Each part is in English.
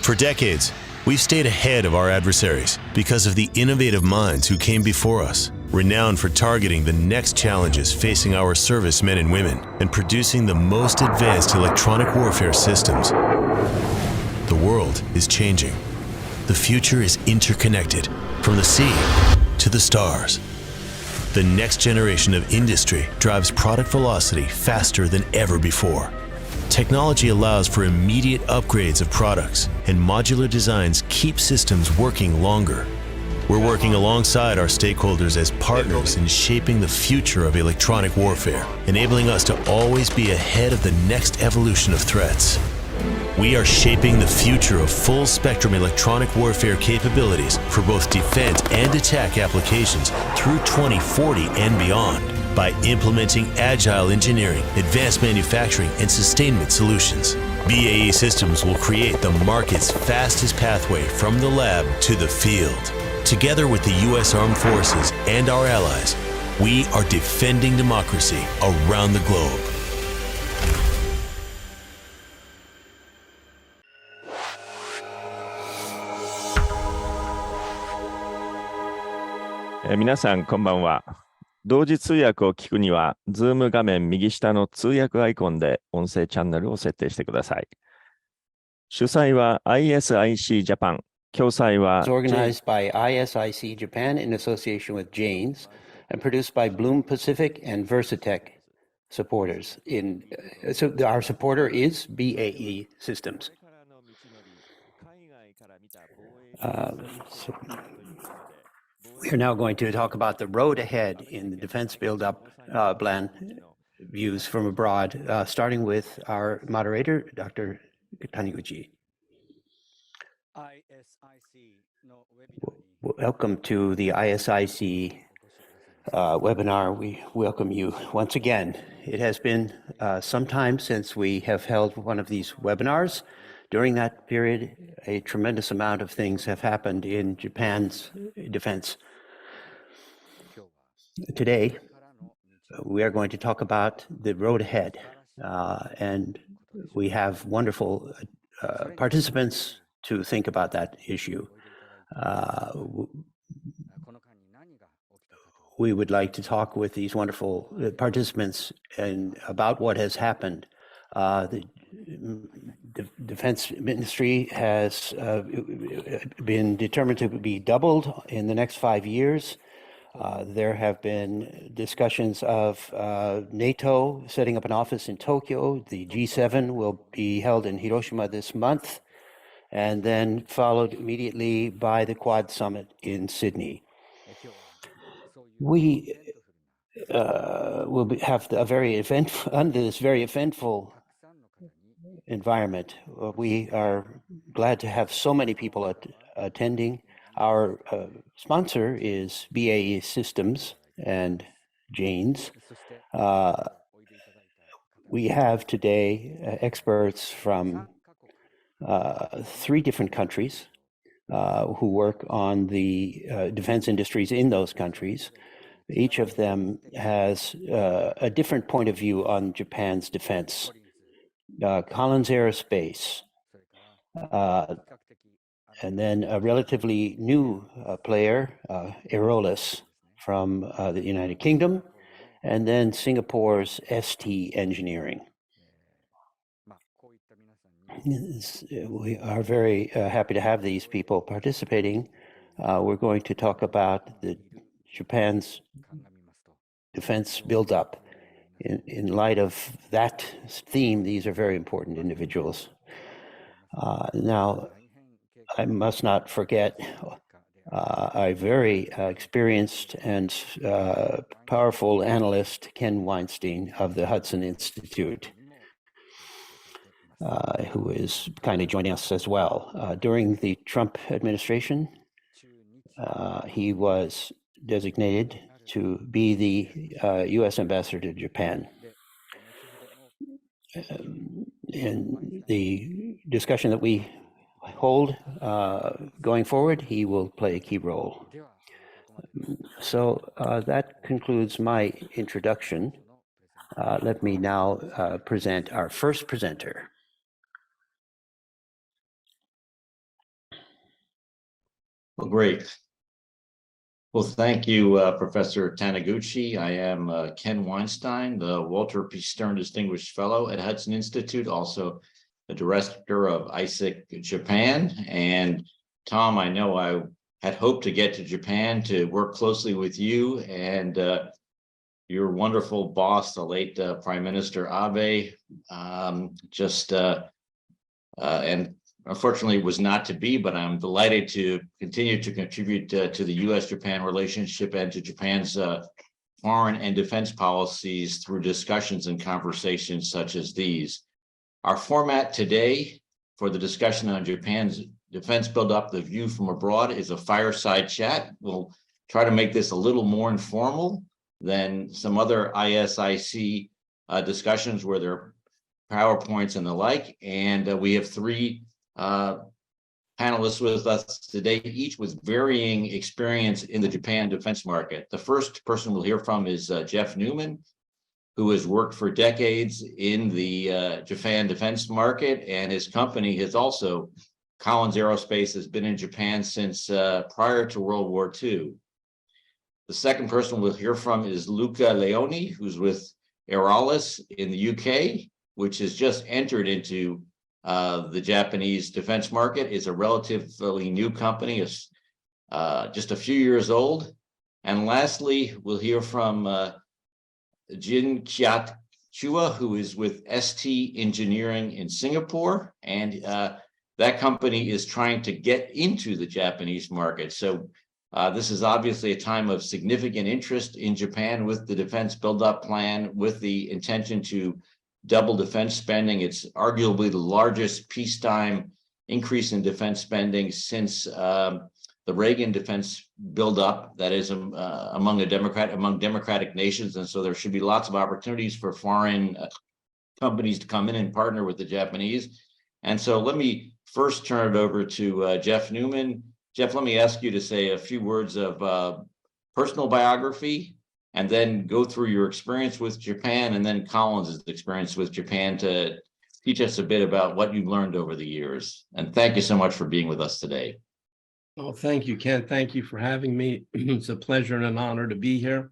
For decades, we've stayed ahead of our adversaries because of the innovative minds who came before us, renowned for targeting the next challenges facing our servicemen and women and producing the most advanced electronic warfare systems. The world is changing. The future is interconnected, from the sea to the stars. The next generation of industry drives product velocity faster than ever before. Technology allows for immediate upgrades of products, and modular designs keep systems working longer. We're working alongside our stakeholders as partners in shaping the future of electronic warfare, enabling us to always be ahead of the next evolution of threats. We are shaping the future of full-spectrum electronic warfare capabilities for both defense and attack applications through 2040 and beyond by implementing agile engineering, advanced manufacturing, and sustainment solutions. BAE Systems will create the market's fastest pathway from the lab to the field. Together with the U.S. Armed Forces and our allies, we are defending democracy around the globe.「皆さんこんばんは。同時通訳を聞くには、Zoom 画面右下の通訳アイコンで音声チャンネルを設定してください。主催は ISIC Japan、共催は It's organized by ISIC Japan in association with JANES and produced by Bloom Pacific and Versatech supporters. So our supporter is BAE Systems. We are now going to talk about the road ahead in the defense build-up plan views from abroad, starting with our moderator, Dr. Taniguchi. Welcome to the ISIC webinar. We welcome you once again. It has been some time since we have held one of these webinars. During that period, a tremendous amount of things have happened in Japan's defense. Today, we are going to talk about the road ahead, and we have wonderful participants to think about that issue. We would like to talk with these wonderful participants and about what has happened. The Defense Ministry has been determined to be doubled in the next 5 years. There have been discussions of NATO setting up an office in Tokyo. The G7 will be held in Hiroshima this month, and then followed immediately by the Quad Summit in Sydney. We will have a under this very eventful environment. We are glad to have so many people attending. Our sponsor is BAE Systems and JANES. We have today experts from 3 different countries who work on the defense industries in those countries. Each of them has a different point of view on Japan's defense. Collins Aerospace, and then a relatively new player, Aerolis from the United Kingdom, and then Singapore's ST Engineering. We are very happy to have these people participating. We're going to talk about Japan's defense buildup. In light of that theme, these are very important individuals. Now, I must not forget a very experienced and powerful analyst, Ken Weinstein of the Hudson Institute, who is kindly joining us as well. During the Trump administration, he was designated to be the U.S. ambassador to Japan. In the discussion that we hold going forward, he will play a key role. So that concludes my introduction. Let me now present our first presenter. Well, great. Well, thank you, Professor Taniguchi. I am Ken Weinstein, the Walter P. Stern Distinguished Fellow at Hudson Institute, also the Director of ISIC Japan. And Tom, I know I had hoped to get to Japan to work closely with you and your wonderful boss, the late Prime Minister Abe, and unfortunately it was not to be, but I'm delighted to continue to contribute to the U.S.-Japan relationship and to Japan's foreign and defense policies through discussions and conversations such as these. Our format today for the discussion on Japan's defense buildup, the view from abroad, is a fireside chat. We'll try to make this a little more informal than some other ISIC discussions where there are PowerPoints and the like. And we have three panelists with us today, each with varying experience in the Japan defense market. The first person we'll hear from is Jeff Newman, who has worked for decades in the Japan defense market, and his company has also, Collins Aerospace, has been in Japan since prior to World War II. The second person we'll hear from is Luca Leoni, who's with Aeralis in the UK, which has just entered into the Japanese defense market. Is a relatively new company, is just a few years old. And lastly, we'll hear from Jin Kiat Chua, who is with ST Engineering in Singapore. And that company is trying to get into the Japanese market. So this is obviously a time of significant interest in Japan with the defense buildup plan, with the intention to double defense spending. It's arguably the largest peacetime increase in defense spending since the Reagan defense buildup, that is among democratic nations. And so there should be lots of opportunities for foreign companies to come in and partner with the Japanese. And so let me first turn it over to Jeff Newman. Jeff, let me ask you to say a few words of personal biography, and then go through your experience with Japan, and then Collins' experience with Japan, to teach us a bit about what you've learned over the years. And thank you so much for being with us today. Oh, thank you, Ken. Thank you for having me. It's a pleasure and an honor to be here.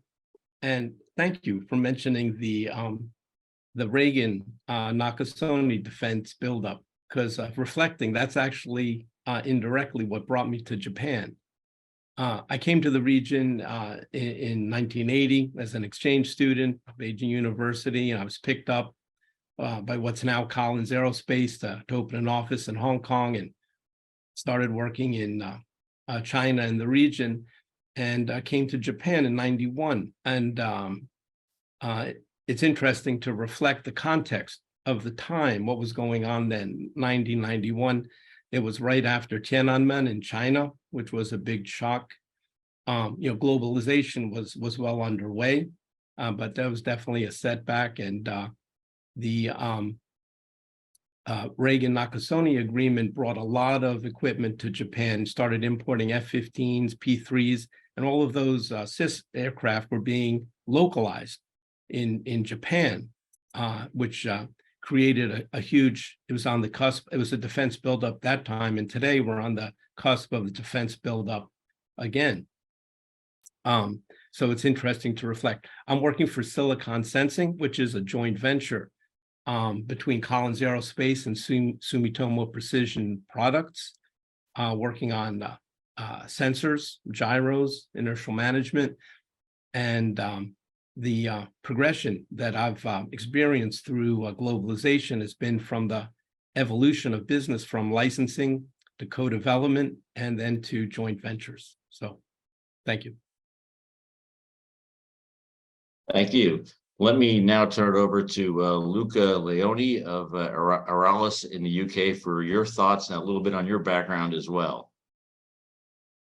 And thank you for mentioning the Reagan Nakasone defense buildup, because reflecting, that's actually indirectly what brought me to Japan. I came to the region in 1980 as an exchange student of Beijing University, and I was picked up by what's now Collins Aerospace to open an office in Hong Kong, and started working in China and the region, and came to Japan in 91. And it's interesting to reflect the context of the time, what was going on then, 91. It was right after Tiananmen in China, which was a big shock. Globalization was well underway, but that was definitely a setback. And the Reagan-Nakasone agreement brought a lot of equipment to Japan, started importing F-15s, P-3s, and all of those CIS aircraft were being localized in Japan, which created a huge, it was on the cusp, it was a defense buildup that time, and today we're on the cusp of the defense buildup again. So it's interesting to reflect. I'm working for Silicon Sensing, which is a joint venture between Collins Aerospace and Sumitomo Precision Products, working on sensors, gyros, inertial management, and the progression that I've experienced through globalization has been from the evolution of business from licensing to co-development and then to joint ventures. So thank you. Thank you. Let me now turn it over to Luca Leoni of Aeralis in the UK for your thoughts and a little bit on your background as well.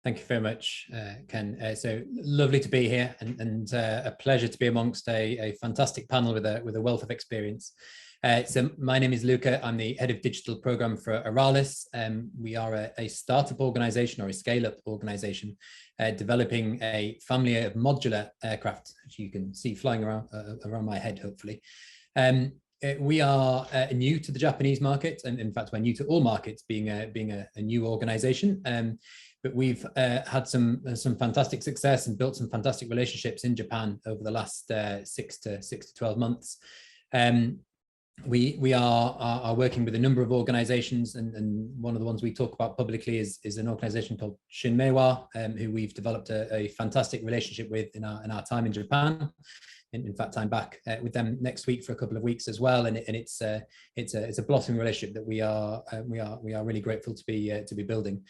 Thank you very much, Ken. So lovely to be here, and a pleasure to be amongst a fantastic panel with a wealth of experience. So my name is Luca. I'm the head of digital program for Aeralis. We are a startup organization, or a scale-up organization, developing a family of modular aircraft, as you can see flying around my head, hopefully. We are new to the Japanese market, and in fact, we're new to all markets, being a new organization. but we've had some fantastic success and built some fantastic relationships in Japan over the last 6 to 12 months. We are working with a number of organizations, and one of the ones we talk about publicly is an organization called Shinmeiwa, who we've developed a fantastic relationship with in our time in Japan. In fact, I'm back with them next week for a couple of weeks as well, and it's a blossoming relationship that we are really grateful to be building.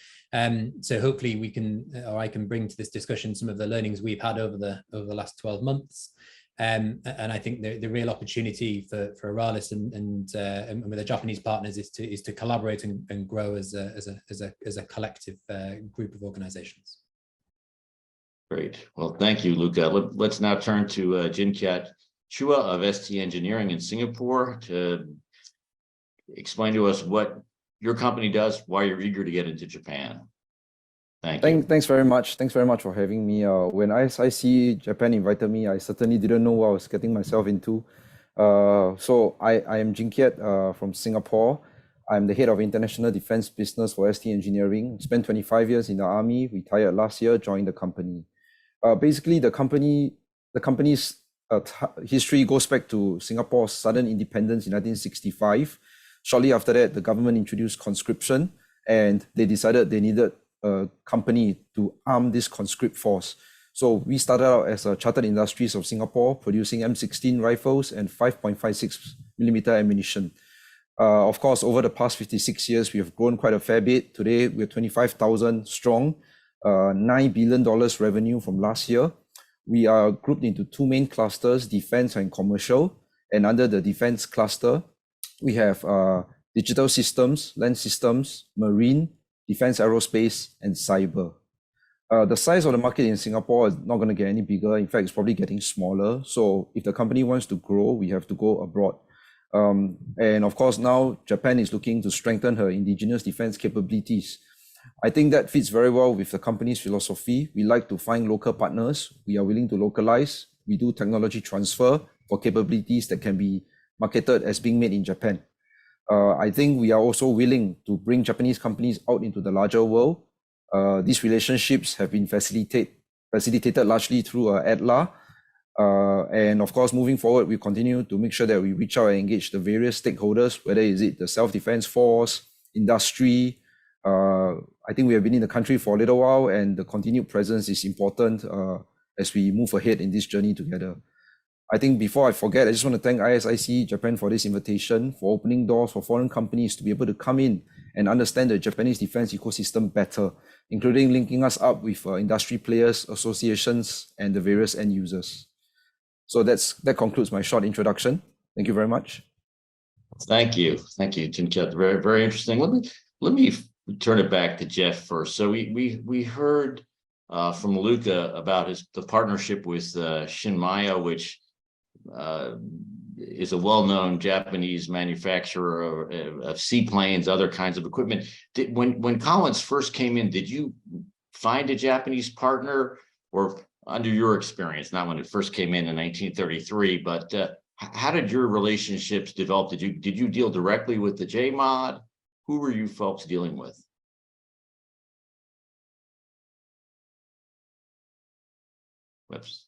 So hopefully we can, or I can bring to this discussion some of the learnings we've had over the last 12 months. And I think the real opportunity for Aralis and with the Japanese partners is to collaborate and grow as a collective group of organizations. Great. Well, thank you, Luca. Let's now turn to Jin-Kiat Chua of ST Engineering in Singapore to explain to us what your company does, why you're eager to get into Japan. Thank you. Thanks very much. Thanks very much for having me. When ISIC Japan invited me, I certainly didn't know what I was getting myself into. So I am Jin-Kiat from Singapore. I'm the head of international defense business for ST Engineering. Spent 25 years in the army, retired last year, joined the company. Basically, the company's history goes back to Singapore's sudden independence in 1965. Shortly after that, the government introduced conscription, and they decided they needed a company to arm this conscript force. So we started out as a Chartered Industries of Singapore, producing M16 rifles and 5.56mm ammunition. Of course, over the past 56 years, we have grown quite a fair bit. Today, we're 25,000 strong, $9 billion revenue from last year. We are grouped into two main clusters, defense and commercial. And under the defense cluster, we have digital systems, land systems, marine, defense aerospace, and cyber. The size of the market in Singapore is not going to get any bigger. In fact, it's probably getting smaller. So if the company wants to grow, we have to go abroad. And of course, now Japan is looking to strengthen her indigenous defense capabilities. I think that fits very well with the company's philosophy. We like to find local partners. We are willing to localize. We do technology transfer for capabilities that can be marketed as being made in Japan. I think we are also willing to bring Japanese companies out into the larger world. These relationships have been facilitated largely through ADLA. And of course, moving forward, we continue to make sure that we reach out and engage the various stakeholders, whether is it the self-defense force, industry. I think we have been in the country for a little while, and the continued presence is important as we move ahead in this journey together. I think before I forget, I just want to thank ISIC Japan for this invitation, for opening doors for foreign companies to be able to come in and understand the Japanese defense ecosystem better, including linking us up with industry players, associations, and the various end users. So that concludes my short introduction. Thank you very much. Thank you, Jin-Kiat. Very, very interesting. Let me turn it back to Jeff first. So we heard from Luca about the partnership with Shinmeiwa, which is a well-known Japanese manufacturer of seaplanes, other kinds of equipment. When Collins first came in, did you find a Japanese partner, or under your experience, not when it first came in 1933, but how did your relationships develop? Did you deal directly with the JMoD? Who were you folks dealing with? Whoops.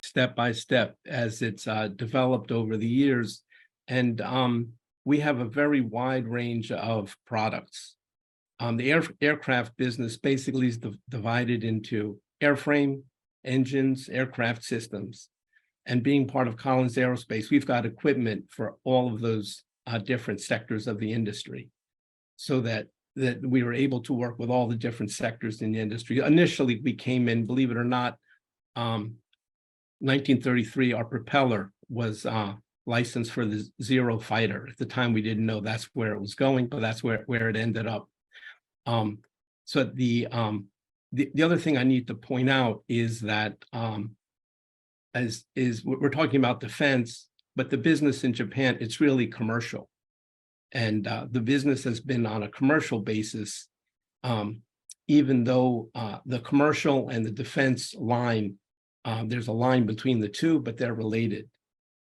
Step by step as it's developed over the years. And we have a very wide range of products. The aircraft business basically is divided into airframe, engines, aircraft systems. And being part of Collins Aerospace, we've got equipment for all of those different sectors of the industry, so that we were able to work with all the different sectors in the industry. Initially, we came in, believe it or not, 1933, our propeller was licensed for the Zero fighter. At the time, we didn't know that's where it was going, but that's where it ended up. So the other thing I need to point out is that we're talking about defense, but the business in Japan, it's really commercial. And the business has been on a commercial basis, even though the commercial and the defense line, there's a line between the two, but they're related.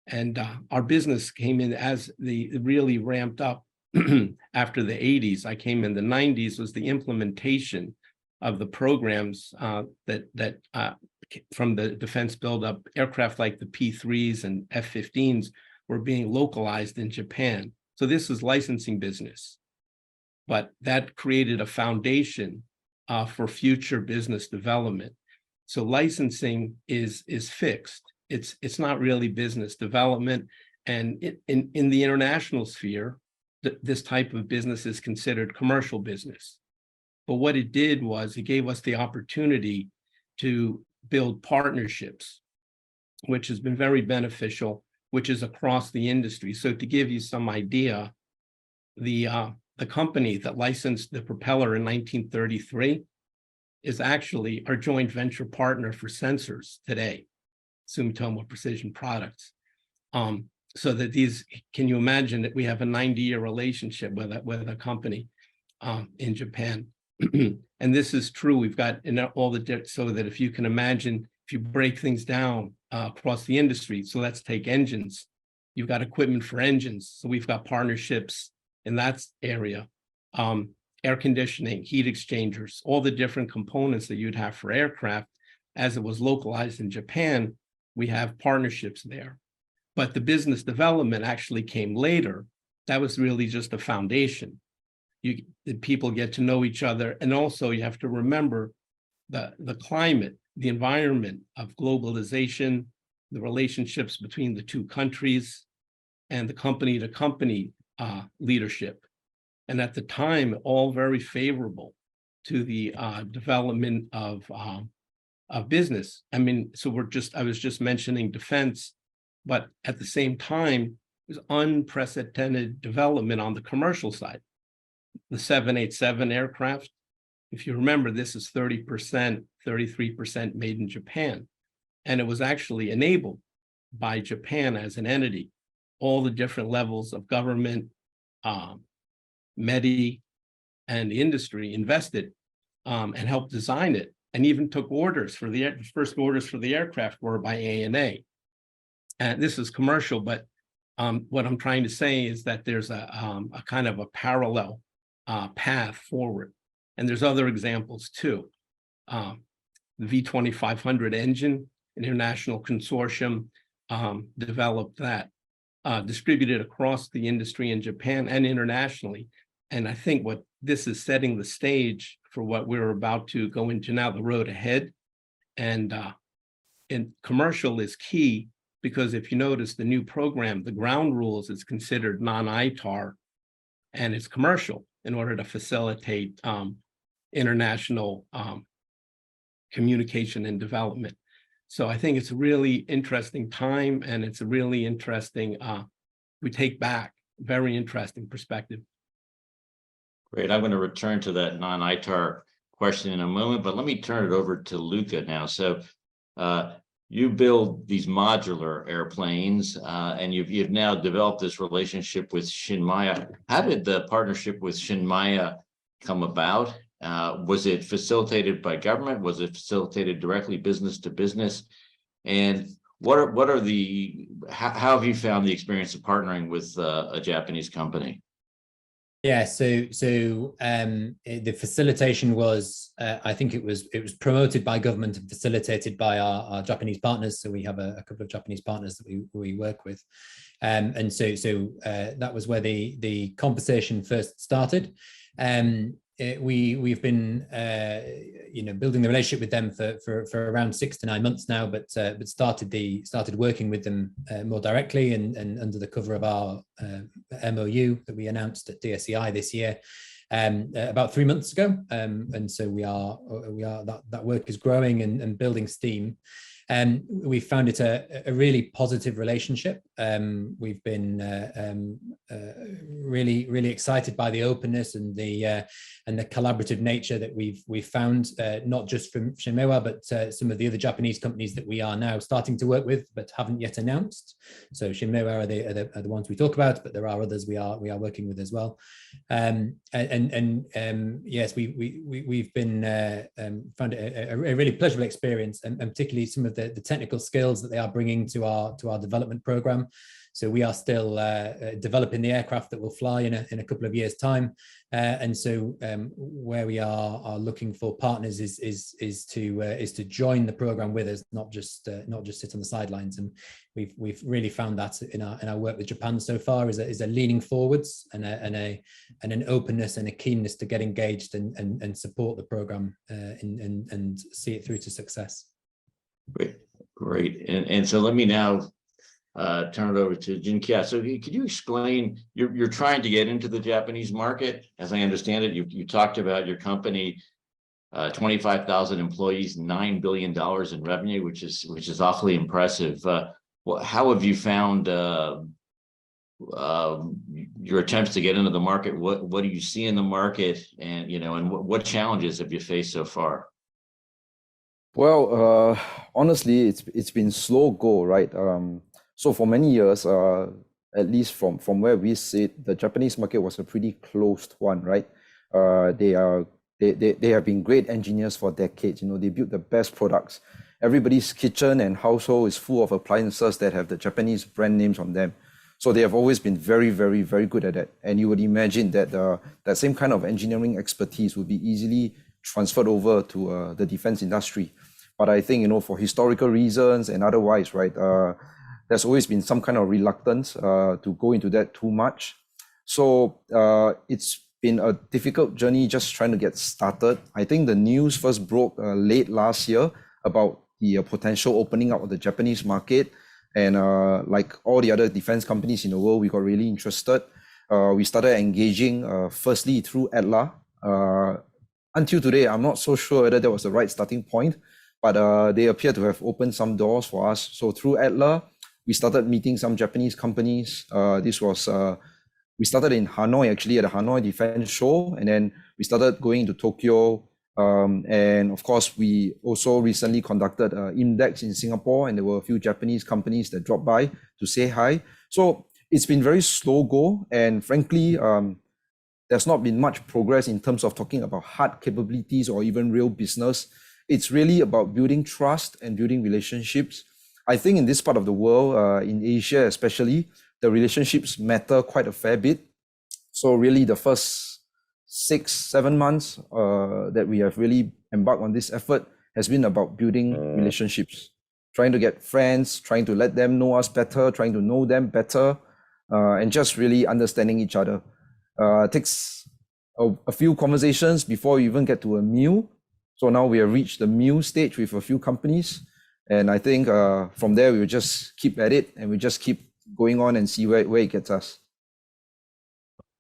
And our business came in as they really ramped up after the 80s, I came in the 90s, was the implementation of the programs that from the defense buildup, aircraft like the P-3s and F-15s were being localized in Japan. So this is licensing business, but that created a foundation for future business development. So licensing is fixed. It's not really business development. And in the international sphere, this type of business is considered commercial business. But what it did was it gave us the opportunity to build partnerships, which has been very beneficial, which is across the industry. So to give you some idea, the company that licensed the propeller in 1933 is actually our joint venture partner for sensors today, Sumitomo Precision Products. So that these, can you imagine that we have a 90-year relationship with a company in Japan? And this is true. We've got all the, so that if you can imagine, if you break things down across the industry, so let's take engines. You've got equipment for engines. So we've got partnerships in that area. Air conditioning, heat exchangers, all the different components that you'd have for aircraft. As it was localized in Japan, we have partnerships there. But the business development actually came later. That was really just a foundation. The people get to know each other. And also you have to remember the climate, the environment of globalization, the relationships between the two countries, and the company to company leadership. And at the time, all very favorable to the development of business. I mean, so I was just mentioning defense, but at the same time, there's unprecedented development on the commercial side. The 787 aircraft, if you remember, this is 30%, 33% made in Japan. And it was actually enabled by Japan as an entity. All the different levels of government, MEDI, and the industry invested and helped design it, and even took orders for the first orders for the aircraft were by ANA. And this is commercial, but what I'm trying to say is that there's a kind of a parallel path forward. And there's other examples too. The V2500 engine, an international consortium developed that, distributed across the industry in Japan and internationally. And I think what this is setting the stage for what we're about to go into now, the road ahead. And commercial is key, because if you notice the new program, the ground rules is considered non-ITAR, and it's commercial in order to facilitate international communication and development. So I think it's a really interesting time, and it's a really interesting, we take back, very interesting perspective. Great. I'm going to return to that non-ITAR question in a moment, but let me turn it over to Luca now. So you build these modular airplanes, and you've now developed this relationship with Shinmaya. How did the partnership with Shinmaya come about? Was it facilitated by government? Was it facilitated directly business to business? And how have you found the experience of partnering with a Japanese company? Yeah, so the facilitation was, I think it was promoted by government and facilitated by our Japanese partners. So we have a couple of Japanese partners that we work with, and so that was where the conversation first started. We've been building the relationship with them for around 6 to 9 months now, but started working with them more directly and under the cover of our MOU that we announced at DSEI this year about 3 months ago, and so we are that work is growing and building steam. We found it a really positive relationship. We've been really excited by the openness and the collaborative nature that we've found, not just from Shinmaya, but some of the other Japanese companies that we are now starting to work with but haven't yet announced. So Shinmaya are the ones we talk about, but there are others we are working with as well. Yes, we've been found it a really pleasurable experience, and particularly some of the technical skills that they are bringing to our development program. So we are still developing the aircraft that will fly in a couple of years' time. And so where we are looking for partners is to join the program with us, not just sit on the sidelines. And we've really found that in our work with Japan so far is a leaning forwards and an openness and a keenness to get engaged and support the program and see it through to success. Great. And so let me now turn it over to Jinkia. So could you explain, you're trying to get into the Japanese market? As I understand it, you talked about your company, 25,000 employees, $9 billion in revenue, which is awfully impressive. How have you found your attempts to get into the market? What do you see in the market, and and what challenges have you faced so far? Well, honestly, it's been slow go, right? So for many years, at least from where we sit, the Japanese market was a pretty closed one, right? They have been great engineers for decades. They built the best products. Everybody's kitchen and household is full of appliances that have the Japanese brand names on them. So they have always been very, very, very good at that. And you would imagine that that same kind of engineering expertise would be easily transferred over to the defense industry. But I think, for historical reasons and otherwise, right, there's always been some kind of reluctance to go into that too much. So it's been a difficult journey just trying to get started. I think the news first broke late last year about the potential opening up of the Japanese market. And like all the other defense companies in the world, we got really interested. We started engaging firstly through ADLA. Until today, I'm not so sure whether that was the right starting point, but they appear to have opened some doors for us. So through ADLA, we started meeting some Japanese companies. We started in Hanoi, actually, at the Hanoi Defense Show, and then we started going to Tokyo. And of course, we also recently conducted IMDEX in Singapore, and there were a few Japanese companies that dropped by to say hi. So it's been very slow go, and frankly, there's not been much progress in terms of talking about hard capabilities or even real business. It's really about building trust and building relationships. I think in this part of the world, in Asia especially, the relationships matter quite a fair bit. So really the first 6-7 months that we have really embarked on this effort has been about building relationships, trying to get friends, trying to let them know us better, trying to know them better, and just really understanding each other. It takes a few conversations before we even get to a meal. So now we have reached the meal stage with a few companies. And I think from there, we will just keep at it and we just keep going on and see where it gets us.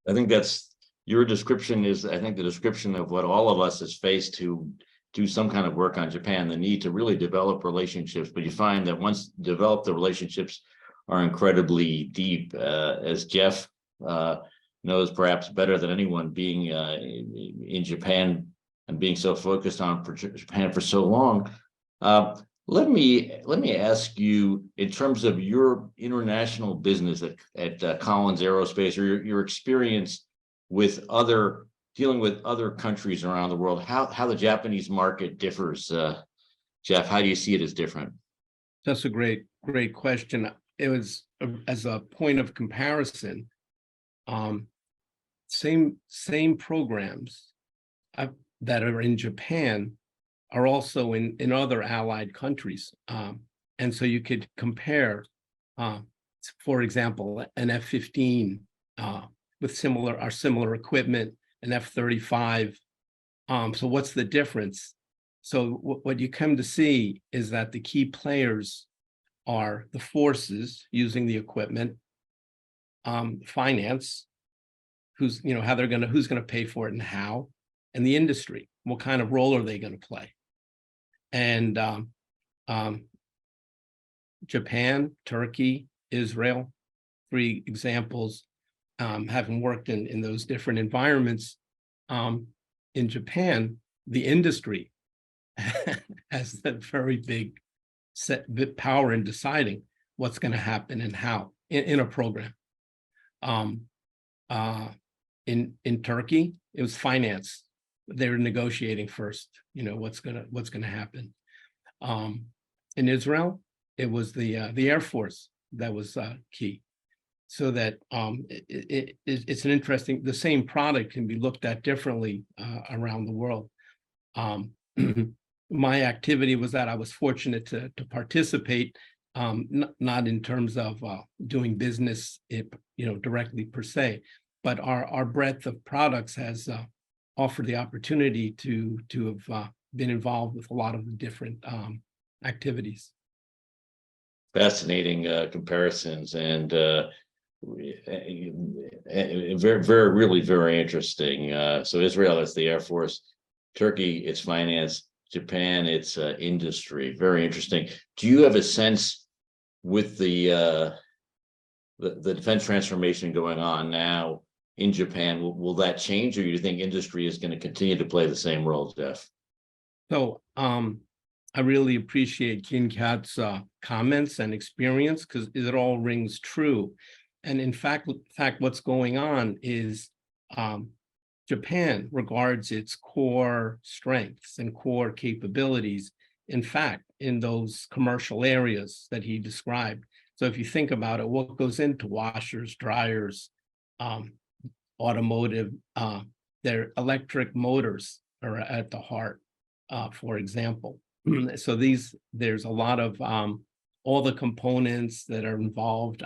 I think that's your description is, I think, the description of what all of us has faced to do some kind of work on Japan, the need to really develop relationships. But you find that once developed, the relationships are incredibly deep. As Jeff knows perhaps better than anyone, being in Japan and being so focused on Japan for so long. Let me ask you, in terms of your international business at Collins Aerospace, or your experience with dealing with other countries around the world, how the Japanese market differs. Jeff, how do you see it as different? That's a great question. It was as a point of comparison. Same programs that are in Japan are also in other allied countries. And so you could compare, for example, an F-15 with similar equipment, an F-35. So what's the difference? So what you come to see is that the key players are the forces using the equipment, finance, who's gonna pay for it and how, and the industry, what kind of role are they going to play? And Japan, Turkey, Israel, 3 examples, having worked in those different environments. In Japan, the industry has that very big power in deciding what's going to happen and how in a program. In Turkey, it was finance. They were negotiating first, what's gonna happen. In Israel, it was the Air Force that was key. so that it's an interesting, the same product can be looked at differently around the world. My activity was that I was fortunate to participate, not in terms of doing business, directly per se, but our breadth of products has offered the opportunity to have been involved with a lot of the different activities. Fascinating comparisons, and really very interesting. So Israel, it's the Air Force; Turkey, it's finance; Japan, it's industry. Very interesting. Do you have a sense with the defense transformation going on now in Japan, will that change, or do you think industry is going to continue to play the same role, Jeff? So I really appreciate Kin Kat's comments and experience, because it all rings true. And in fact, what's going on is Japan regards its core strengths and core capabilities, in fact, in those commercial areas that he described. So if you think about it, what goes into washers, dryers, automotive, their electric motors are at the heart, for example. So there's a lot of all the components that are involved,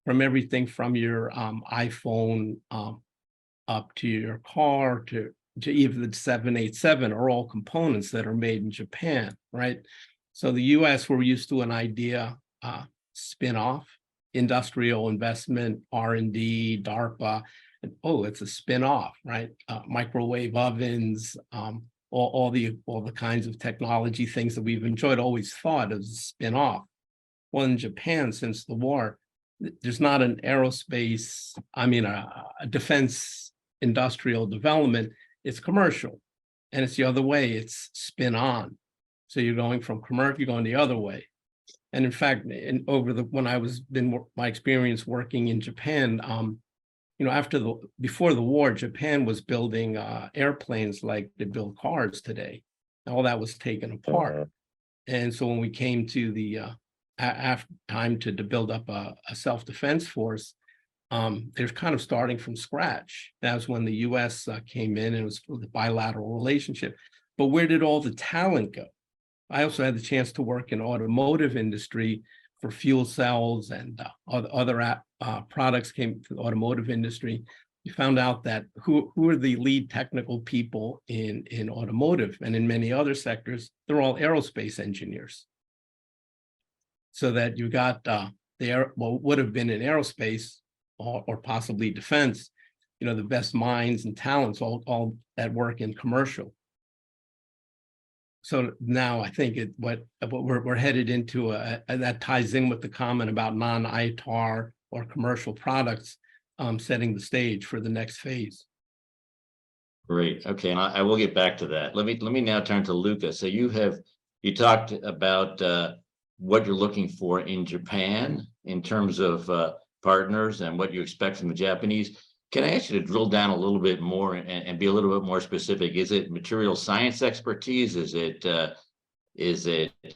from everything from your iPhone up to your car to even the 787 are all components that are made in Japan, right? So the US, we're used to an idea, spin-off, industrial investment, R&D, DARPA, and it's a spin-off, right? Microwave ovens, all the kinds of technology things that we've enjoyed, always thought of as a spin-off. Well, in Japan, since the war, there's not an aerospace, a defense industrial development, it's commercial. And it's the other way, it's spin-on. So you're going from commercial, you're going the other way. And in fact, my experience working in Japan, before the war, Japan was building airplanes like they build cars today. All that was taken apart. And so when we came to the time to build up a self-defense force, they're kind of starting from scratch. That was when the US came in, and it was the bilateral relationship. But where did all the talent go? I also had the chance to work in automotive industry for fuel cells, and other products came to the automotive industry. You found out that who are the lead technical people in automotive and in many other sectors, they're all aerospace engineers. So that you got would have been in aerospace or possibly defense, the best minds and talents all that work in commercial. So now I think what we're headed into, that ties in with the comment about non-ITAR or commercial products, setting the stage for the next phase. Great. Okay, and I will get back to that. Let me now turn to Luca. So you talked about what you're looking for in Japan in terms of partners and what you expect from the Japanese. Can I ask you to drill down a little bit more and be a little bit more specific? Is it material science expertise? Is it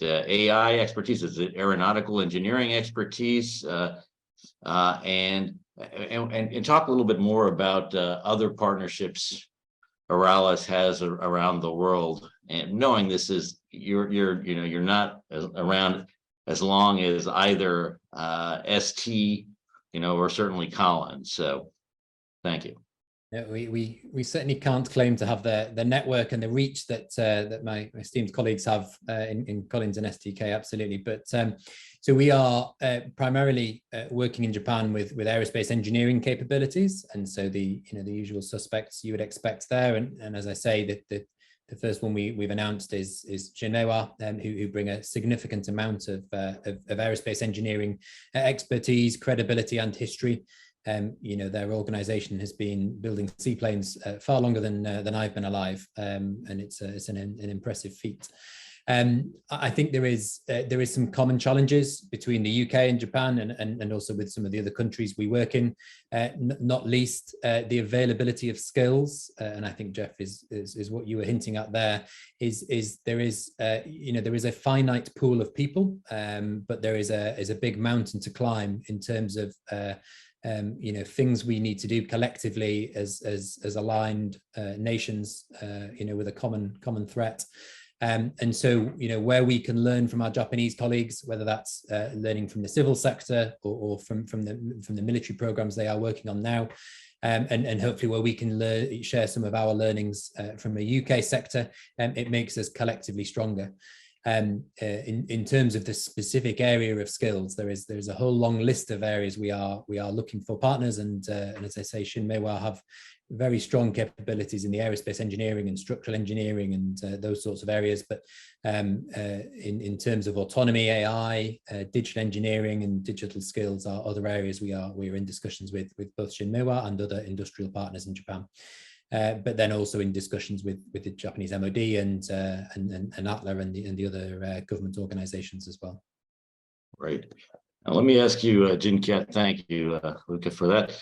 AI expertise? Is it aeronautical engineering expertise? And talk a little bit more about other partnerships Aralis has around the world, and knowing this is you're not around as long as either ST, or certainly Collins. So thank you. Yeah, we certainly can't claim to have the network and the reach that my esteemed colleagues have in Collins and STK, absolutely. But so we are primarily working in Japan with aerospace engineering capabilities, and so the usual suspects you would expect there. And as I say, the first one we've announced is JMoD, who bring a significant amount of aerospace engineering expertise, credibility, and history. Their organization has been building seaplanes far longer than I've been alive, and it's an impressive feat. I think there is some common challenges between the UK and Japan, and also with some of the other countries we work in, not least the availability of skills. And I think Jeff is what you were hinting at there. There is a finite pool of people, but there is a big mountain to climb in terms of things we need to do collectively as aligned nations, with a common threat. And so, where we can learn from our Japanese colleagues, whether that's learning from the civil sector or from the military programs they are working on now, and hopefully where we can share some of our learnings from a UK sector, it makes us collectively stronger. In terms of the specific area of skills, there's a whole long list of areas we are looking for partners, and as I say, Shin Meiwa have very strong capabilities in the aerospace engineering and structural engineering and those sorts of areas. But in terms of autonomy, AI, digital engineering and digital skills are other areas we are in discussions with both Shin Meiwa and other industrial partners in Japan. But then also in discussions with the Japanese MOD and ATLA and the other government organizations as well. Right. Now, let me ask you, Jinkiat, thank you, Luca, for that.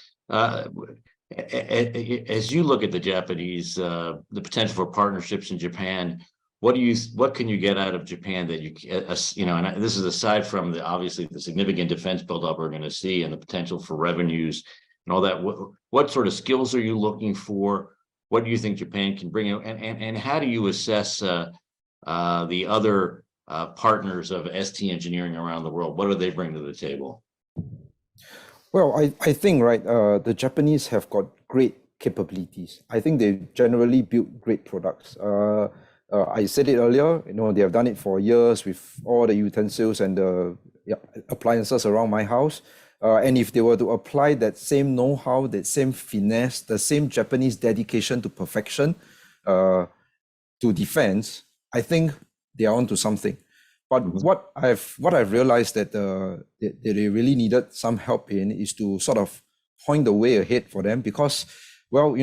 As you look at the Japanese, the potential for partnerships in Japan, what can you get out of Japan that and this is aside from obviously the significant defense buildup we're going to see and the potential for revenues and all that. What sort of skills are you looking for? What do you think Japan can bring out? And how do you assess the other partners of ST engineering around the world? What do they bring to the table? Well, I think, right, the Japanese have got great capabilities. I think they generally build great products. I said it earlier, they have done it for years with all the utensils and the appliances around my house. And if they were to apply that same know-how, that same finesse, the same Japanese dedication to perfection to defense, I think they are onto something. But what I've realized that they really needed some help in is to sort of point the way ahead for them, because, well,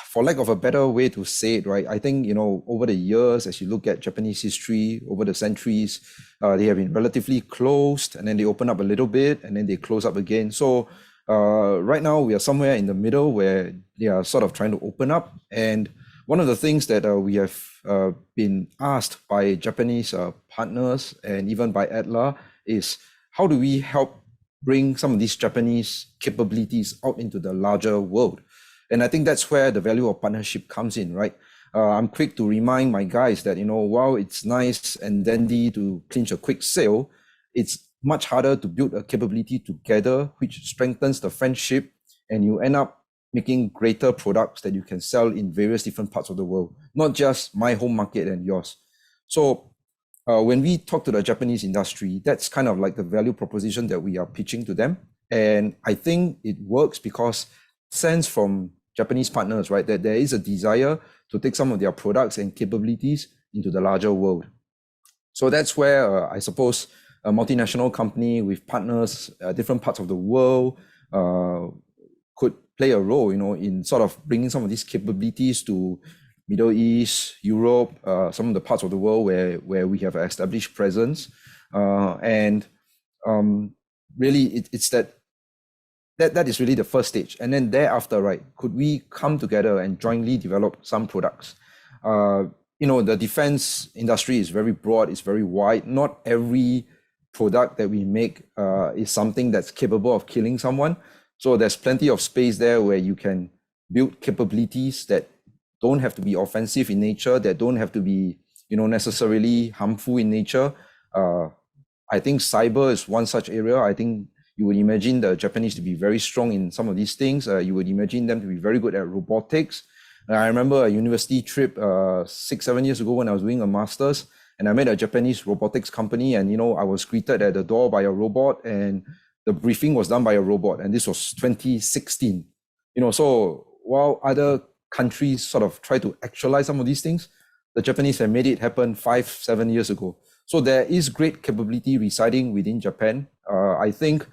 for lack of a better way to say it, right, I think, over the years, as you look at Japanese history over the centuries, they have been relatively closed, and then they open up a little bit, and then they close up again. So right now we are somewhere in the middle where they are sort of trying to open up. And one of the things that we have been asked by Japanese partners and even by ATLA is, how do we help bring some of these Japanese capabilities out into the larger world? And I think that's where the value of partnership comes in, right? I'm quick to remind my guys that, while it's nice and dandy to clinch a quick sale, it's much harder to build a capability together, which strengthens the friendship, and you end up making greater products that you can sell in various different parts of the world, not just my home market and yours. So when we talk to the Japanese industry, that's kind of like the value proposition that we are pitching to them. And I think it works because sense from Japanese partners, right, that there is a desire to take some of their products and capabilities into the larger world. So that's where I suppose a multinational company with partners, different parts of the world, could play a role, in sort of bringing some of these capabilities to Middle East, Europe, some of the parts of the world where we have an established presence. And really, it's that is really the first stage. And then thereafter, right, could we come together and jointly develop some products? The defense industry is very broad, it's very wide. Not every product that we make is something that's capable of killing someone. So there's plenty of space there where you can build capabilities that don't have to be offensive in nature, that don't have to be, necessarily harmful in nature. I think cyber is one such area. I think you would imagine the Japanese to be very strong in some of these things. You would imagine them to be very good at robotics. I remember a university trip 6-7 years ago when I was doing a master's, and I met a Japanese robotics company, and I was greeted at the door by a robot, and the briefing was done by a robot, and this was 2016. So while other countries sort of try to actualize some of these things, the Japanese have made it happen 5-7 years ago. So there is great capability residing within Japan. I think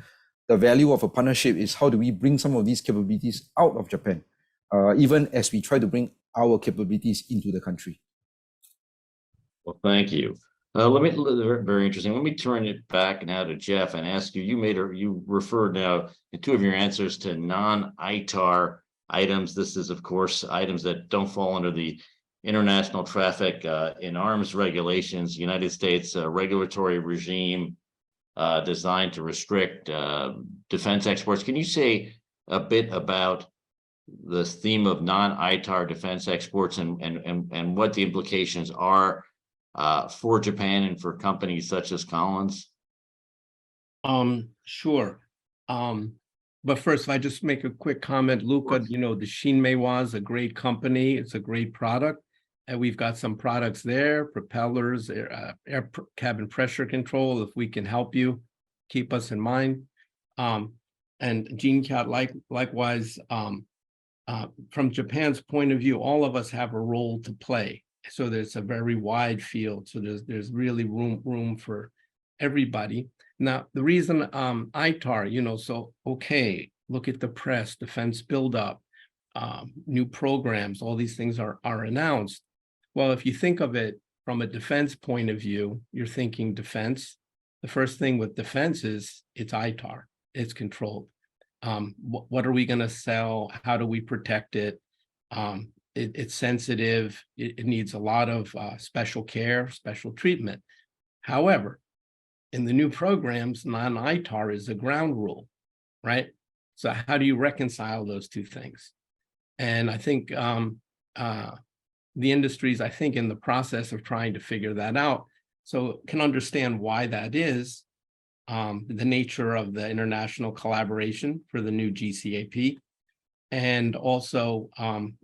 the value of a partnership is, how do we bring some of these capabilities out of Japan, even as we try to bring our capabilities into the country. Well, thank you. Very interesting. Let me turn it back now to Jeff and ask you, you referred now in two of your answers to non-ITAR items. This is, of course, items that don't fall under the international traffic in arms regulations, United States regulatory regime. designed to restrict defense exports. Can you say a bit about the theme of non-ITAR defense exports and what the implications are for Japan and for companies such as Collins? Sure. But first, if I just make a quick comment, Luca, the Shinmeiwa is a great company. It's a great product. And we've got some products there, propellers, air cabin pressure control. If we can help you, keep us in mind. And JMoD, likewise, from Japan's point of view, all of us have a role to play. So there's a very wide field. So there's really room for everybody. Now, the reason ITAR, so okay, look at the press, defense buildup, new programs, all these things are announced. Well, if you think of it from a defense point of view, you're thinking defense. The first thing with defense is it's ITAR, it's controlled. What are we going to sell? How do we protect it? It's sensitive. It needs a lot of special care, special treatment. However, in the new programs, non-ITAR is a ground rule, right? So how do you reconcile those two things? And I think the industry's, I think, in the process of trying to figure that out. So can understand why that is, the nature of the international collaboration for the new GCAP, and also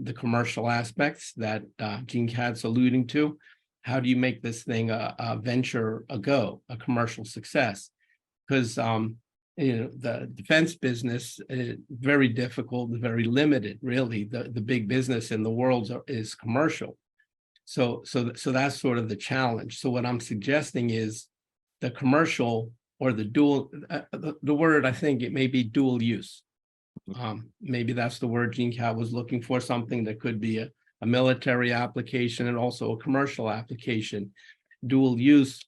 the commercial aspects that JMoD's alluding to. How do you make this thing a venture, a commercial success? Because the defense business is very difficult, very limited, really. The big business in the world is commercial. So that's sort of the challenge. So what I'm suggesting is the commercial or the dual, the word, I think it may be dual use. Maybe that's the word JMoD was looking for, something that could be a military application and also a commercial application. Dual use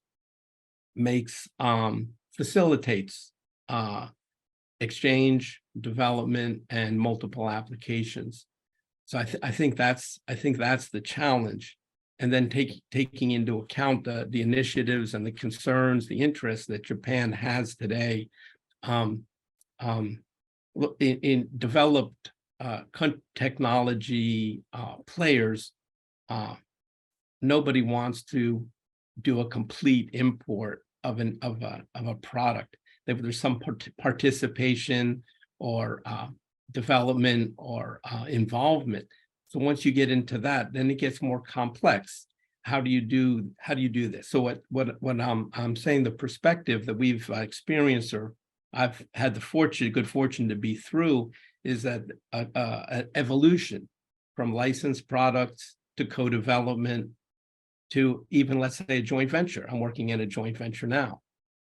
facilitates exchange, development, and multiple applications. So I think that's the challenge. And then taking into account the initiatives and the concerns, the interests that Japan has today in developed technology players. Nobody wants to do a complete import of a product. There's some participation or development or involvement. So once you get into that, then it gets more complex. How do you do this? So what I'm saying, the perspective that we've experienced, or I've had the good fortune to be through, is that an evolution from licensed products to co-development to even, let's say, a joint venture. I'm working in a joint venture now,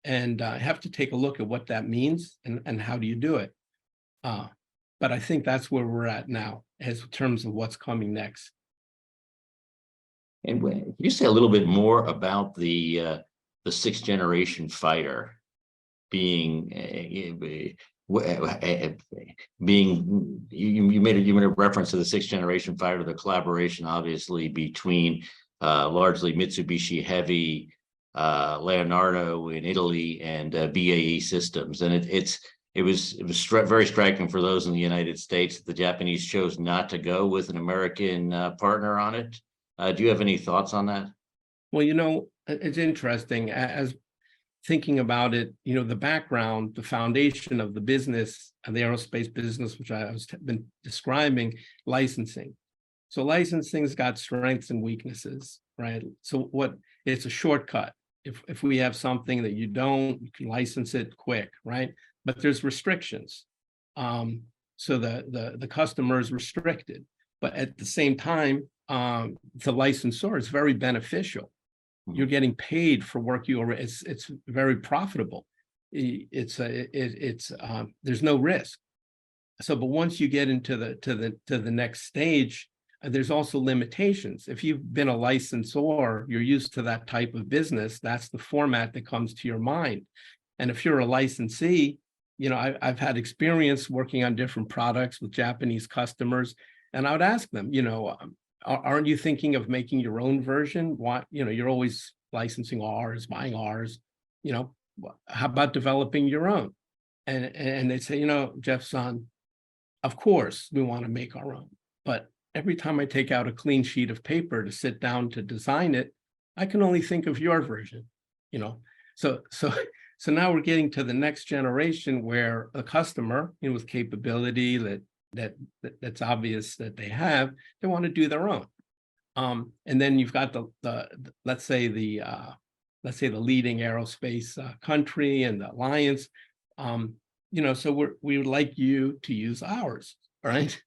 and I have to take a look at what that means and how do you do it. But I think that's where we're at now, as in terms of what's coming next. And can you say a little bit more about the sixth generation fighter being you made a reference to the sixth generation fighter, the collaboration obviously between largely Mitsubishi Heavy, Leonardo in Italy, and BAE Systems, and it was very striking for those in the United States that the Japanese chose not to go with an American partner on it. Do you have any thoughts on that? Well, it's interesting as thinking about it, the background, the foundation of the business, of the aerospace business, which I was been describing, licensing. So licensing's got strengths and weaknesses, right? So it's a shortcut. If we have something that you can license it quick, right? But there's restrictions. So the customer is restricted, but at the same time, the licensor is very beneficial. You're getting paid for work it's very profitable. There's no risk. So, but once you get into the next stage, there's also limitations. If you've been a licensor, you're used to that type of business. That's the format that comes to your mind. And if you're a licensee, I've had experience working on different products with Japanese customers, and I would ask them, aren't you thinking of making your own version? Why, you're always licensing ours, buying ours, how about developing your own? And they say, Jeff-san, of course we want to make our own, but every time I take out a clean sheet of paper to sit down to design it, I can only think of your version, So now we're getting to the next generation where a customer, with capability that's obvious that they want to do their own. And then you've got the let's say the leading aerospace country and the alliance. So we would like you to use ours, right?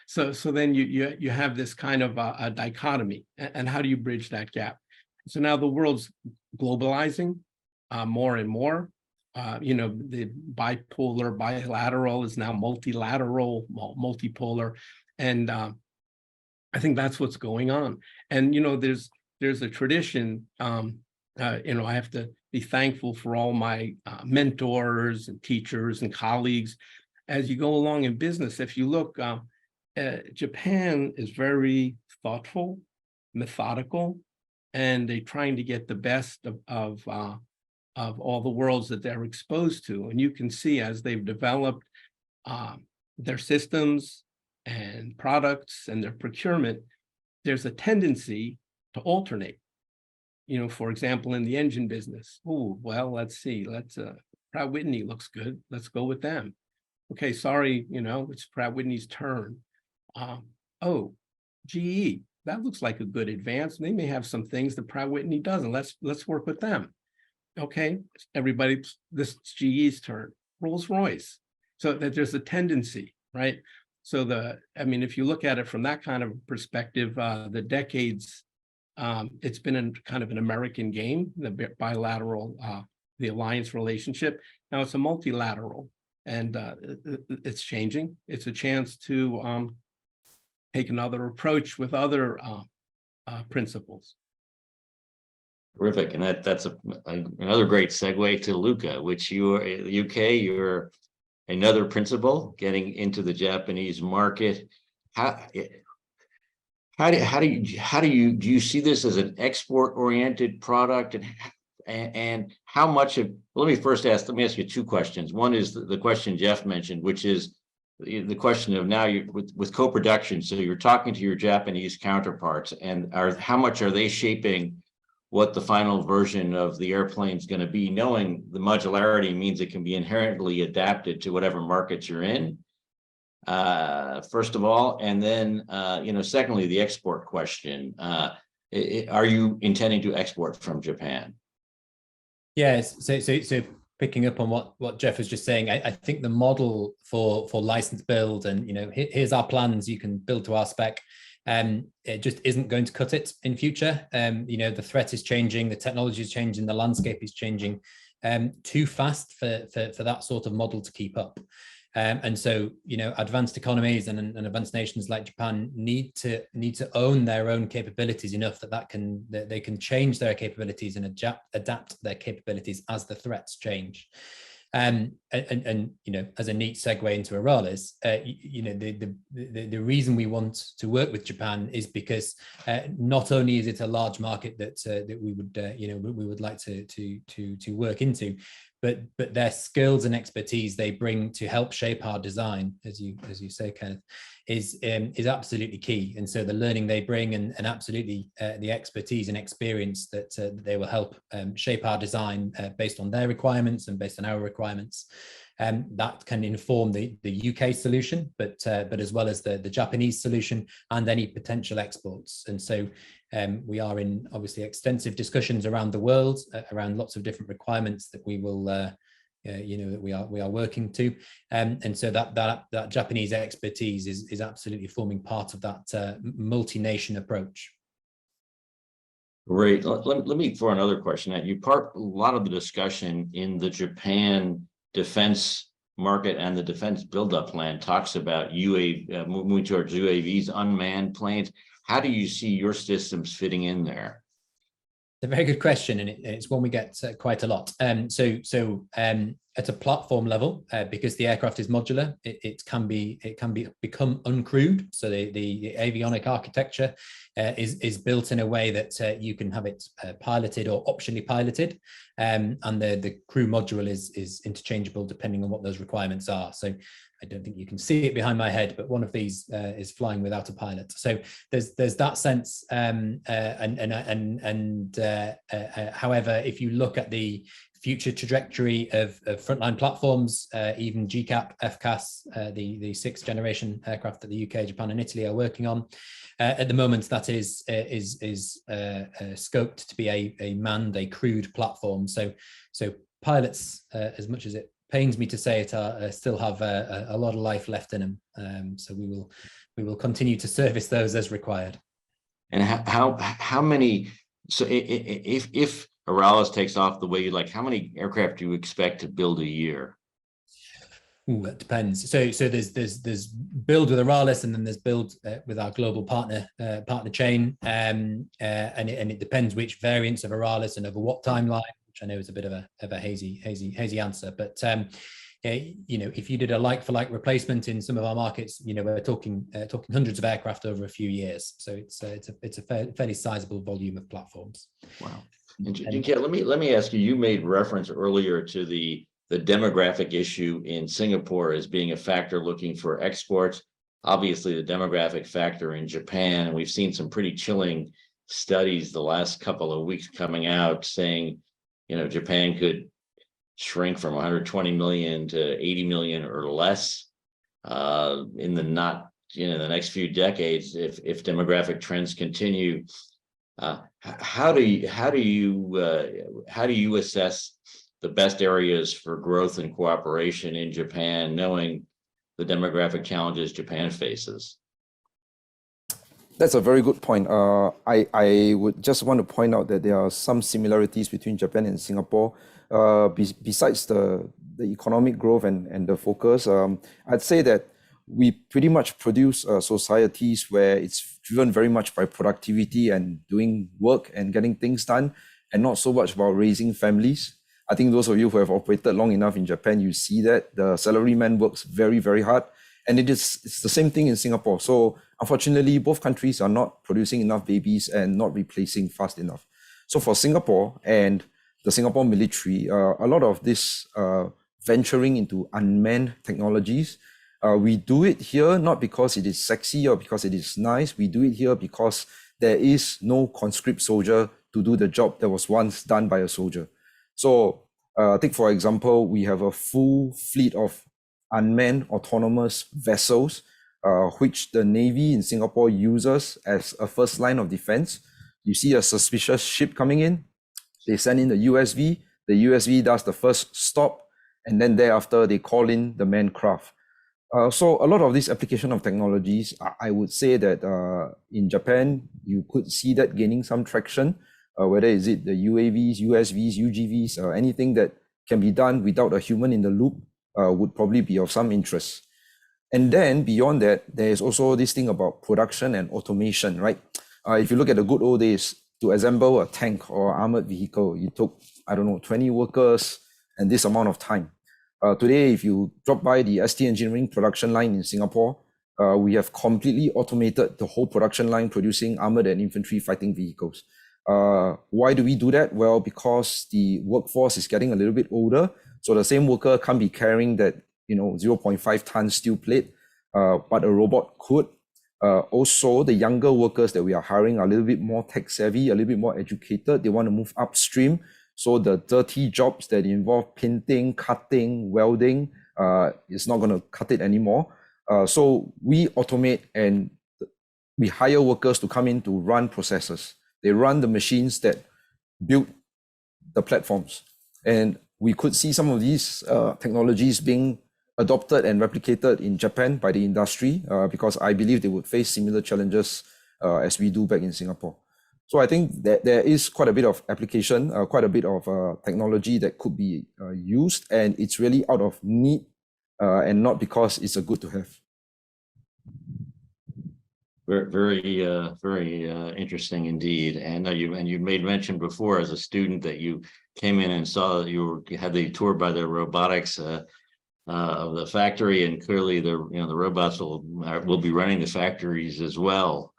So then you have this kind of a dichotomy, and how do you bridge that gap? So now the world's globalizing more and more. The bilateral is now multilateral, multipolar, and I think that's what's going on. And there's a tradition. I have to be thankful for all my mentors and teachers and colleagues as you go along in business. If you look, Japan is very thoughtful, methodical, and they're trying to get the best of all the worlds that they're exposed to. And you can see as they've developed their systems and products and their procurement, there's a tendency to alternate. For example, in the engine business, let's see, Pratt Whitney looks good. Let's go with them. Okay, sorry, it's Pratt Whitney's turn. GE, that looks like a good advance. They may have some things that Pratt Whitney doesn't. Let's work with them. Okay, everybody, this is GE's turn. Rolls-Royce. So that there's a tendency, right? So if you look at it from that kind of perspective, the decades, it's been kind of an American game, the bilateral, the alliance relationship. Now it's a multilateral, and it's changing. It's a chance to take another approach with other principles. Terrific, and that's another great segue to Luca, which you are UK. You're another principal getting into the Japanese market. How do you see this as an export-oriented product, and how much of? Let me ask you two questions. One is the question Jeff mentioned, which is the question of now with co-production. So you're talking to your Japanese counterparts, and how much are they shaping what the final version of the airplane is going to be, knowing the modularity means it can be inherently adapted to whatever markets you're in, first of all, and then, secondly, the export question. Are you intending to export from Japan? Yes, so picking up on what Jeff was just saying, I think the model for license build and, here's our plans, you can build to our spec, it just isn't going to cut it in future. The threat is changing, the technology is changing, the landscape is changing too fast for that sort of model to keep up. And so, advanced economies and advanced nations like Japan need to own their own capabilities enough that they can change their capabilities and adapt their capabilities as the threats change. And as a neat segue into Aralis, the reason we want to work with Japan is because not only is it a large market that we would like to work into, but their skills and expertise they bring to help shape our design, as you say, Kenneth, is absolutely key. And so the learning they bring and absolutely the expertise and experience that they will help shape our design based on their requirements and based on our requirements. That can inform the UK solution, but as well as the Japanese solution and any potential exports. And so we are in obviously extensive discussions around the world around lots of different requirements that we will that we are working to, and so that Japanese expertise is absolutely forming part of that multi-nation approach. Great. Let me throw another question at you. A lot of the discussion in the Japan defense market and the defense buildup plan talks about moving towards UAVs, unmanned planes. How do you see your systems fitting in there? It's a very good question, and it's one we get quite a lot. At a platform level, because the aircraft is modular, it can become uncrewed. So the avionic architecture is built in a way that you can have it piloted or optionally piloted, and the crew module is interchangeable depending on what those requirements are. So I don't think you can see it behind my head, but one of these is flying without a pilot. So there's that sense. However, if you look at the future trajectory of frontline platforms, even GCAP, FCAS, the sixth generation aircraft that the UK, Japan, and Italy are working on, at the moment that is scoped to be a manned, a crewed platform. So pilots, as much as it pains me to say it, still have a lot of life left in them. So we will continue to service those as required. And how many? So if Aralis takes off the way you like, how many aircraft do you expect to build a year? Ooh, it depends. So there's build with Aralis, and then there's build with our global partner chain, and it depends which variants of Aralis and over what timeline. I know is a bit of a hazy answer, but if you did a like-for-like replacement in some of our markets, we're talking hundreds of aircraft over a few years. So it's a fairly sizable volume of platforms. Wow. And Jinket, let me ask you. You made reference earlier to the demographic issue in Singapore as being a factor looking for exports. Obviously, the demographic factor in Japan, and we've seen some pretty chilling studies the last couple of weeks coming out saying, Japan could shrink from 120 million to 80 million or less in the next few decades if demographic trends continue. How do you assess the best areas for growth and cooperation in Japan, knowing the demographic challenges Japan faces? That's a very good point. I would just want to point out that there are some similarities between Japan and Singapore. Besides the economic growth and the focus, I'd say that we pretty much produce societies where it's driven very much by productivity and doing work and getting things done, and not so much about raising families. I think those of you who have operated long enough in Japan, you see that the salaryman works very, very hard. And it's the same thing in Singapore. So unfortunately, both countries are not producing enough babies and not replacing fast enough. So for Singapore and the Singapore military, a lot of this venturing into unmanned technologies, we do it here not because it is sexy or because it is nice. We do it here because there is no conscript soldier to do the job that was once done by a soldier. So take, for example, we have a full fleet of unmanned autonomous vessels, which the Navy in Singapore uses as a first line of defense. You see a suspicious ship coming in, they send in the USV does the first stop, and then thereafter they call in the manned craft. So a lot of this application of technologies, I would say that in Japan, you could see that gaining some traction, whether is it the UAVs, USVs, UGVs, anything that can be done without a human in the loop would probably be of some interest. And then beyond that, there's also this thing about production and automation, right? If you look at the good old days, to assemble a tank or armored vehicle, you took, 20 workers and this amount of time. Today, if you drop by the ST Engineering production line in Singapore, we have completely automated the whole production line producing armored and infantry fighting vehicles. Why do we do that? Well, because the workforce is getting a little bit older. So the same worker can't be carrying that 0.5 ton steel plate, but a robot could. Also, the younger workers that we are hiring are a little bit more tech savvy, a little bit more educated. They want to move upstream. So the dirty jobs that involve painting, cutting, welding, is not going to cut it anymore. So we automate and we hire workers to come in to run processes. They run the machines that build the platforms. And we could see some of these technologies being adopted and replicated in Japan by the industry, because I believe they would face similar challenges as we do back in Singapore. So I think that there is quite a bit of application, quite a bit of technology that could be used, and it's really out of need and not because it's a good to have. very interesting indeed. And you made mention before as a student that you came in and saw that you had the tour by the robotics of the factory, and clearly the robots will be running the factories as well,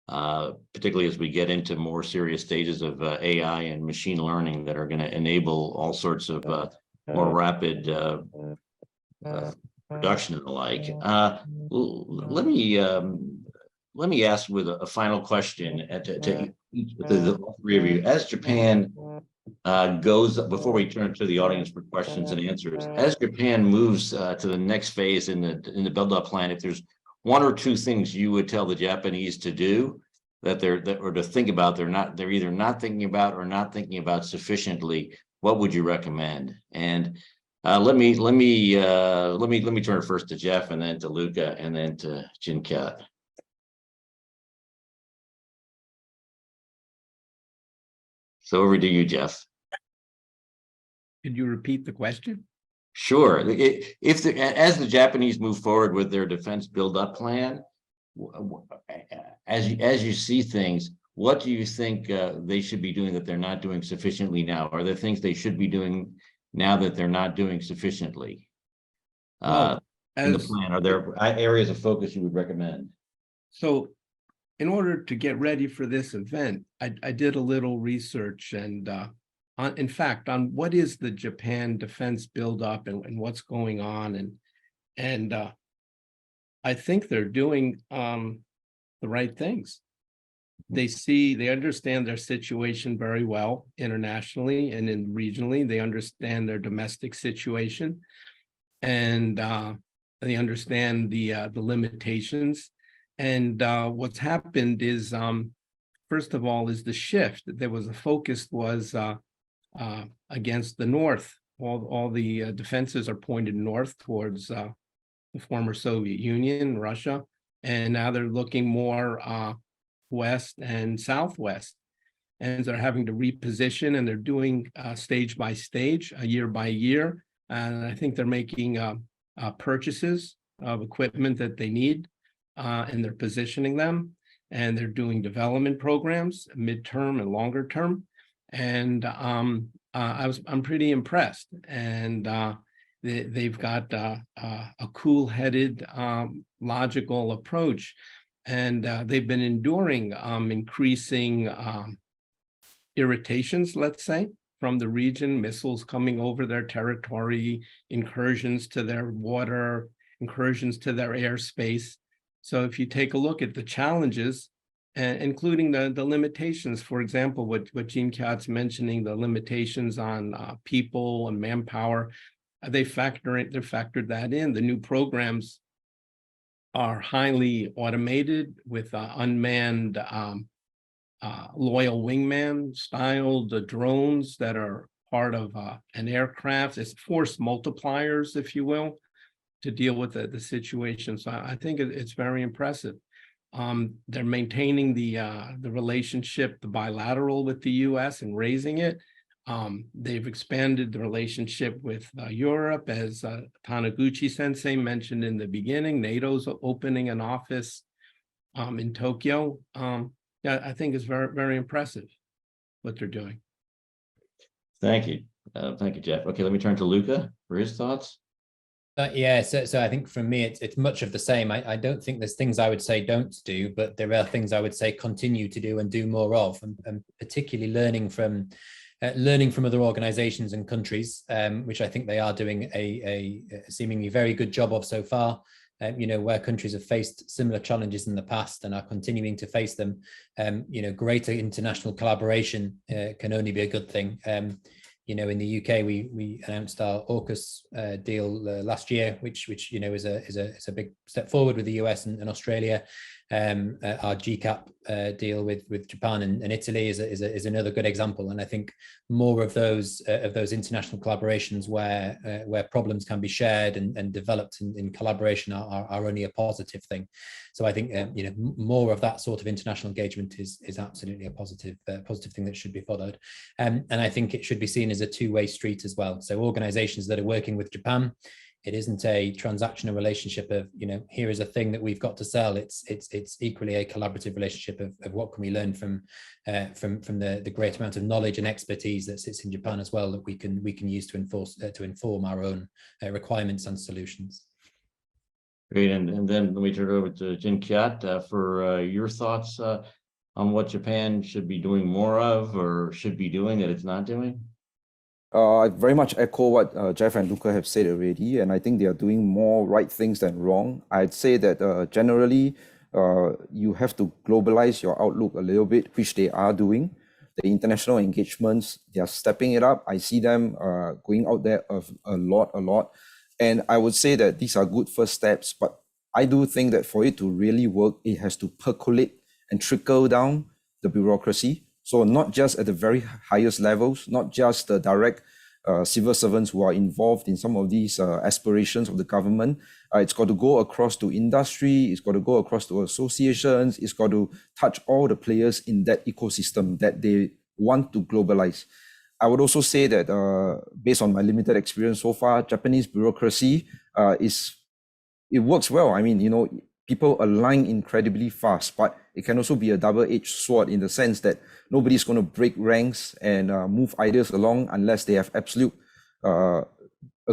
particularly as we get into more serious stages of AI and machine learning that are going to enable all sorts of more rapid production and the like. Let me ask with a final question to the three of you. As Japan goes, before we turn to the audience for questions and answers, as Japan moves to the next phase in the build-up plan, if there's one or two things you would tell the Japanese to do or to think about, they're either not thinking about or not thinking about sufficiently, what would you recommend? And let me turn first to Jeff, and then to Luca, and then to Jin-Kyat. So over to you, Jeff. Could you repeat the question? Sure. As the Japanese move forward with their defense build-up plan, as you see things, what do you think they should be doing that they're not doing sufficiently now? Are there things they should be doing now that they're not doing sufficiently in the plan? Are there areas of focus you would recommend? So in order to get ready for this event, I did a little research, and in fact, on what is the Japan defense buildup and what's going on, and I think they're doing the right things. They understand their situation very well internationally and regionally. They understand their domestic situation, and they understand the limitations. And what's happened is, first of all, is the shift. There was a focus was against the north. All the defenses are pointed north towards the former Soviet Union, Russia, and now they're looking more west and southwest. And they're having to reposition, and they're doing stage by stage, year by year. And I think they're making purchases of equipment that they need. And they're positioning them, and they're doing development programs, midterm and longer term. And I'm pretty impressed. And they've got a cool-headed, logical approach, and they've been enduring increasing irritations, let's say, from the region, missiles coming over their territory, incursions to their water, incursions to their airspace. So if you take a look at the challenges, including the limitations, for example, what Jin-Kyat's mentioning, the limitations on people and manpower, they're factored that in. The new programs are highly automated with unmanned loyal wingman styled drones that are part of an aircraft. It's force multipliers, if you will, to deal with the situation. So I think it's very impressive. They're maintaining the relationship, the bilateral with the U.S. and raising it. They've expanded the relationship with Europe, as Taniguchi-sensei mentioned in the beginning. NATO's opening an office in Tokyo. Yeah, I think it's very, very impressive what they're doing. Thank you. Thank you, Jeff. Okay, let me turn to Luca for his thoughts. Yeah, so I think for me, it's much of the same. I don't think there's things I would say don't do, but there are things I would say continue to do and do more of, and particularly learning from other organizations and countries, which I think they are doing a seemingly very good job of so far. Where countries have faced similar challenges in the past and are continuing to face them, greater international collaboration can only be a good thing. In the UK, we announced our AUKUS deal last year, which is a big step forward with the US and Australia. Our GCAP deal with Japan and Italy is another good example, and I think more of those international collaborations where problems can be shared and developed in collaboration are only a positive thing. So I think more of that sort of international engagement is absolutely a positive thing that should be followed, and I think it should be seen as a two-way street as well. So organizations that are working with Japan It isn't a transactional relationship of, here is a thing that we've got to sell. It's equally a collaborative relationship of what can we learn from the great amount of knowledge and expertise that sits in Japan as well, that we can use to inform our own requirements and solutions. Great, and then let me turn it over to Jin Kiat for your thoughts on what Japan should be doing more of or should be doing that it's not doing. I very much echo what Jeff and Luca have said already, and I think they are doing more right things than wrong. I'd say that generally you have to globalize your outlook a little bit, which they are doing. The international engagements, they are stepping it up. I see them going out there a lot. And I would say that these are good first steps, but I do think that for it to really work, it has to percolate and trickle down the bureaucracy. So not just at the very highest levels, not just the direct civil servants who are involved in some of these aspirations of the government. It's got to go across to industry, it's got to go across to associations, it's got to touch all the players in that ecosystem that they want to globalize. I would also say that based on my limited experience so far, Japanese bureaucracy it works well. I mean, people align incredibly fast, but it can also be a double-edged sword in the sense that nobody's going to break ranks and move ideas along unless they have absolute a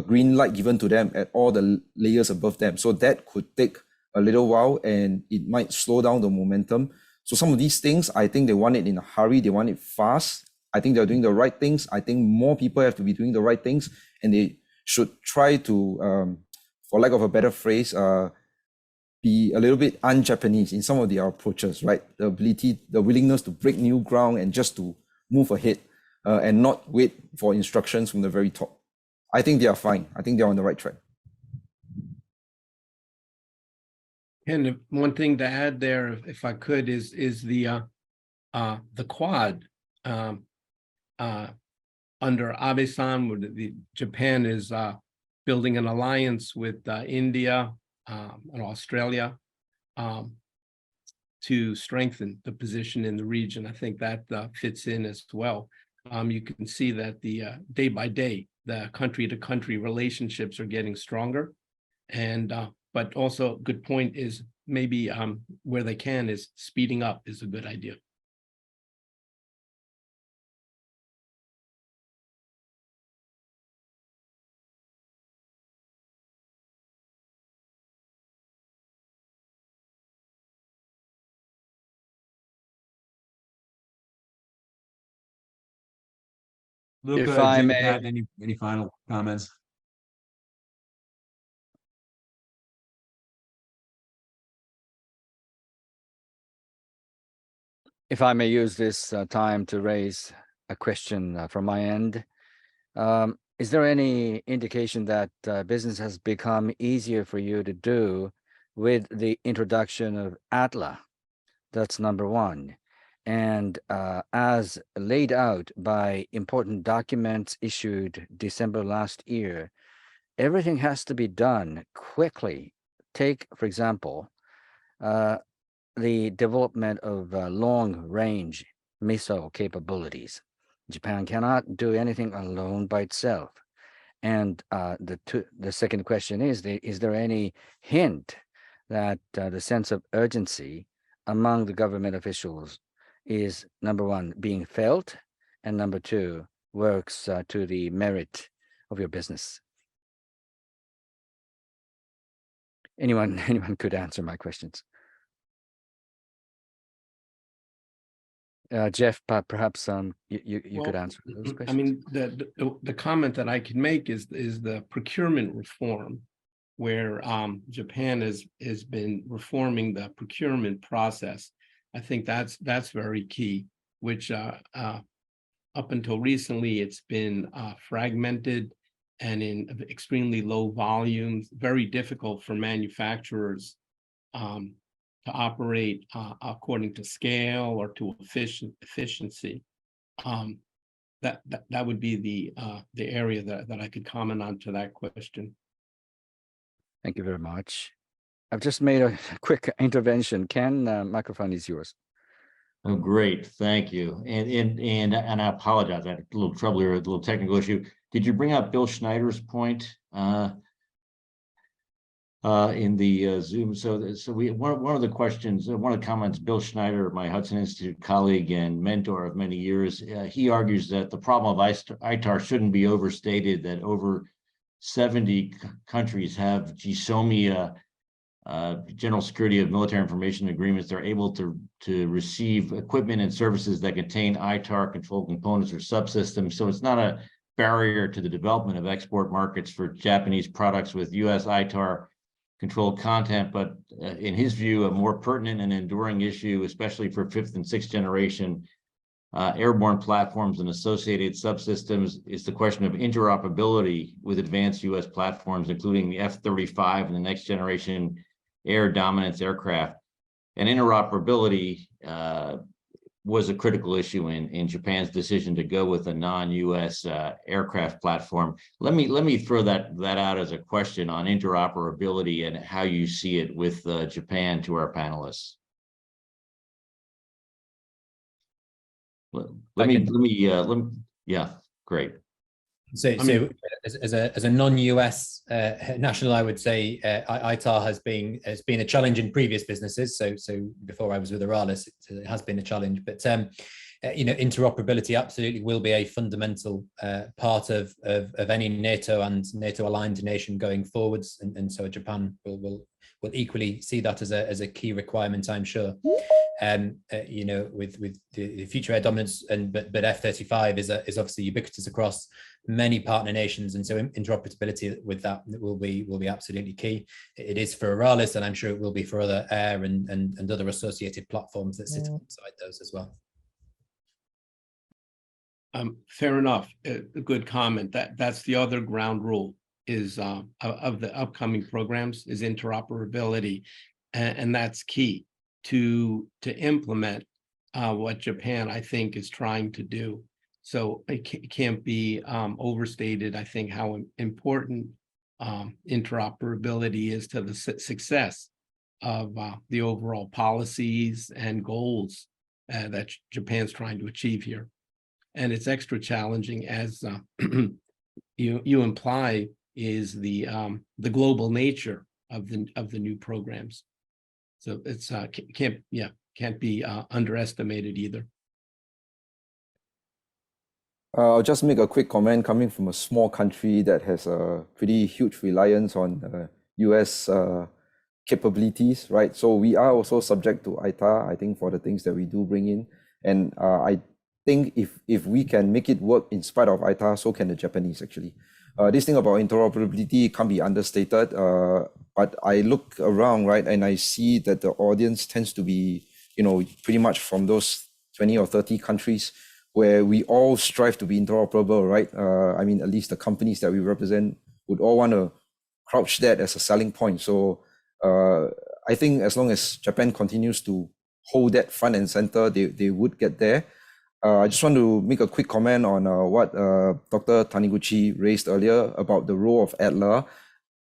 green light given to them at all the layers above them. So that could take a little while and it might slow down the momentum. So some of these things, I think they want it in a hurry, they want it fast. I think they're doing the right things. I think more people have to be doing the right things, and they should try to, for lack of a better phrase, be a little bit un-Japanese in some of their approaches, right? The ability, the willingness to break new ground and just to move ahead and not wait for instructions from the very top. I think they are fine. I think they're on the right track. And one thing to add there, if I could, is the Quad. Under Abe-san, Japan is building an alliance with India and Australia to strengthen the position in the region. I think that fits in as well. You can see that the day by day, the country-to-country relationships are getting stronger. And but also, good point is maybe where they can is speeding up is a good idea. Luca, If I Jim, may, Kat, any final comments? if I may use this time to raise a question from my end. Is there any indication that business has become easier for you to do with the introduction of ATLA? That's number one. And as laid out by important documents issued December last year, everything has to be done quickly. Take, for example, the development of long-range missile capabilities. Japan cannot do anything alone by itself. And the second question is there any hint that the sense of urgency among the government officials is, number one, being felt, and number two, works to the merit of your business? Anyone could answer my questions. Jeff, perhaps you could answer those questions. I mean, the comment that I can make is the procurement reform, where Japan has been reforming the procurement process. I think that's very key, which up until recently it's been fragmented and in extremely low volumes, very difficult for manufacturers to operate according to scale or to efficiency. That would be the area that I could comment on to that question. Thank you very much. I've just made a quick intervention. Ken, microphone is yours. Oh, great, thank you. And I apologize, I had a little trouble here, a little technical issue. Did you bring up Bill Schneider's point in the Zoom. So one of the questions, one of the comments, Bill Schneider, my Hudson Institute colleague and mentor of many years, he argues that the problem of ITAR shouldn't be overstated, that over 70 countries have GSOMIA, General Security of Military Information Agreements. They're able to receive equipment and services that contain ITAR control components or subsystems. So it's not a barrier to the development of export markets for Japanese products with US ITAR controlled content, but in his view, a more pertinent and enduring issue, especially for 5th and 6th generation airborne platforms and associated subsystems, is the question of interoperability with advanced US platforms, including the F-35 and the next generation air dominance aircraft. And interoperability was a critical issue in Japan's decision to go with a non-US aircraft platform. Let me throw that out as a question on interoperability and how you see it with Japan to our panelists. Yeah, great. So as a non-US national, I would say ITAR has been a challenge in previous businesses. So before I was with Aralis, it has been a challenge. But interoperability absolutely will be a fundamental part of any NATO and NATO aligned nation going forwards, and so Japan will equally see that as a key requirement, I'm sure. With the future air dominance, but F-35 is obviously ubiquitous across many partner nations, and so interoperability with that will be absolutely key. It is for Aralis, and I'm sure it will be for other air and other associated platforms that sit alongside those as well. Fair enough. A good comment. That's the other ground rule is of the upcoming programs is interoperability, and that's key to implement what Japan, I think, is trying to do. So it can't be overstated, I think, how important interoperability is to the success of the overall policies and goals that Japan's trying to achieve here. And it's extra challenging, as you imply, is the global nature of the new programs. So it's can't be underestimated either. I'll just make a quick comment coming from a small country that has a pretty huge reliance on US capabilities, right? So we are also subject to ITAR, I think, for the things that we do bring in. And I think if we can make it work in spite of ITAR, so can the Japanese actually. This thing about interoperability can't be understated, but I look around, right, and I see that the audience tends to be, pretty much from those 20 or 30 countries where we all strive to be interoperable, right? I mean, at least the companies that we represent would all want to crouch that as a selling point. So I think as long as Japan continues to hold that front and center, they would get there. I just want to make a quick comment on what Dr. Taniguchi raised earlier about the role of ADLER.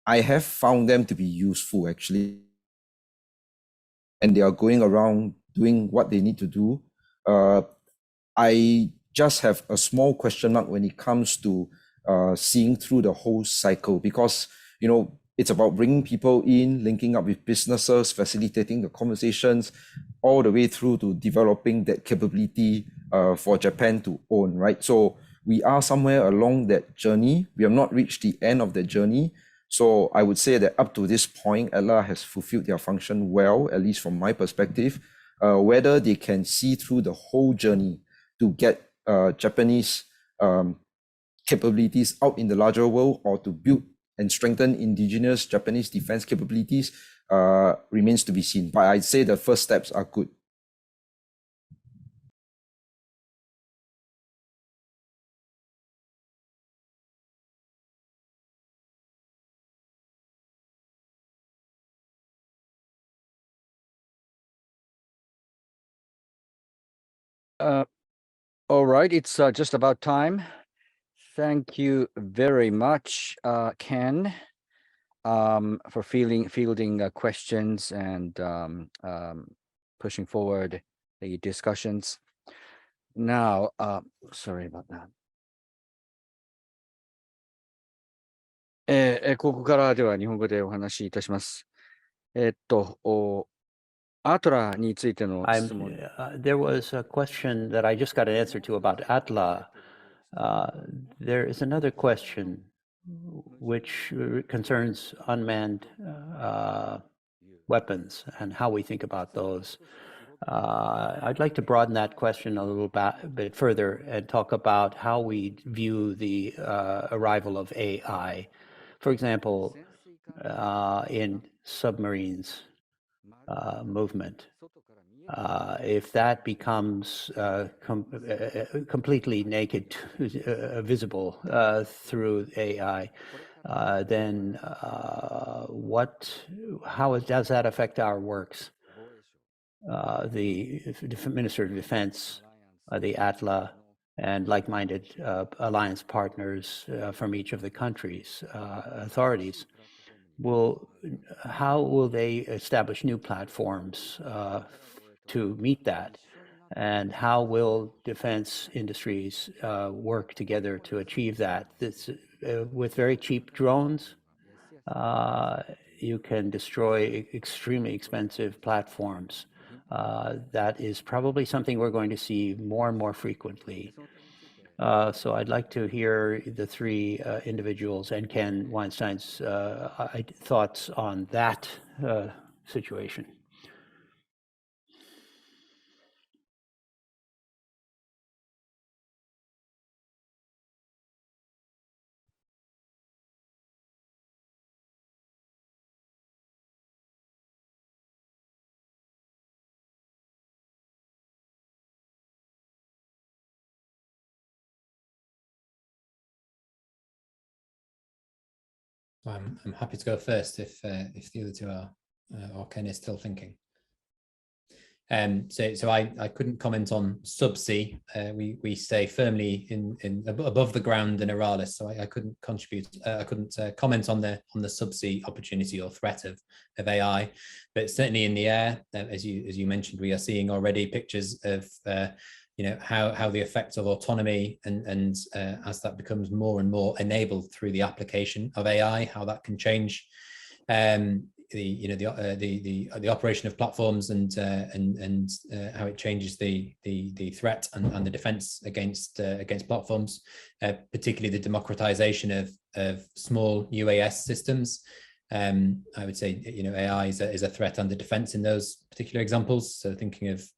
I have found them to be useful, actually. And they are going around doing what they need to do. I just have a small question mark when it comes to seeing through the whole cycle, because, it's about bringing people in, linking up with businesses, facilitating the conversations, all the way through to developing that capability for Japan to own, right? So we are somewhere along that journey. We have not reached the end of the journey. So I would say that up to this point, ADLER has fulfilled their function well, at least from my perspective. Whether they can see through the whole journey to get Japanese capabilities out in the larger world, or to build and strengthen indigenous Japanese defense capabilities remains to be seen. But I'd say the first steps are good. All right, it's just about time. Thank you very much, Ken, for fielding questions and pushing forward the discussions. Now, sorry about that. ここからでは日本語でお話しいたします。アトラについての質問。There was a question that I just got an answer to about ATLA. There is another question which concerns unmanned weapons and how we think about those. I'd like to broaden that question a little bit further and talk about how we view the arrival of AI. For example, in submarines movement. If that becomes completely naked, visible through AI, then how does that affect our works? The Minister of Defense, the ATLA, and like-minded alliance partners from each of the countries' authorities how will they establish new platforms to meet that? And how will defense industries work together to achieve that? With very cheap drones, you can destroy extremely expensive platforms. That is probably something we're going to see more and more frequently. So I'd like to hear the three individuals and Ken Weinstein's thoughts on that situation. I'm happy to go first if the other two are, or Ken is still thinking. So I couldn't comment on subsea. We stay firmly in above the ground in Aralis, so I couldn't contribute. I couldn't comment on the subsea opportunity or threat of AI, but certainly in the air, as you mentioned, we are seeing already pictures of how the effects of autonomy and as that becomes more and more enabled through the application of AI, how that can change the operation of platforms and how it changes the threat and the defense against platforms, particularly the democratization of small UAS systems. I would say AI is a threat and a defense in those particular examples. So thinking of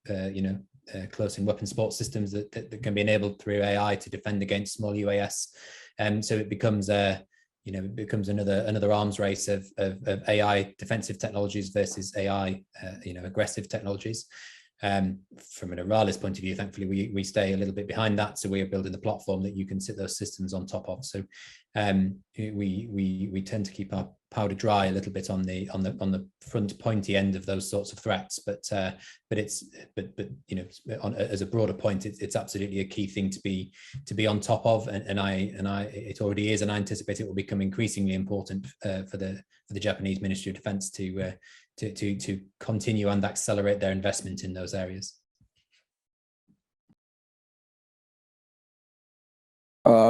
close-in weapon support systems that can be enabled through AI to defend against small UAS. So it becomes another arms race of AI defensive technologies versus AI aggressive technologies. From an Aralis point of view, thankfully we stay a little bit behind that, so we are building the platform that you can sit those systems on top of. So we tend to keep our powder dry a little bit on the front pointy end of those sorts of threats, but as a broader point, it's absolutely a key thing to be on top of, and it already is, and I anticipate it will become increasingly important for the Japanese Ministry of Defense to continue and accelerate their investment in those areas.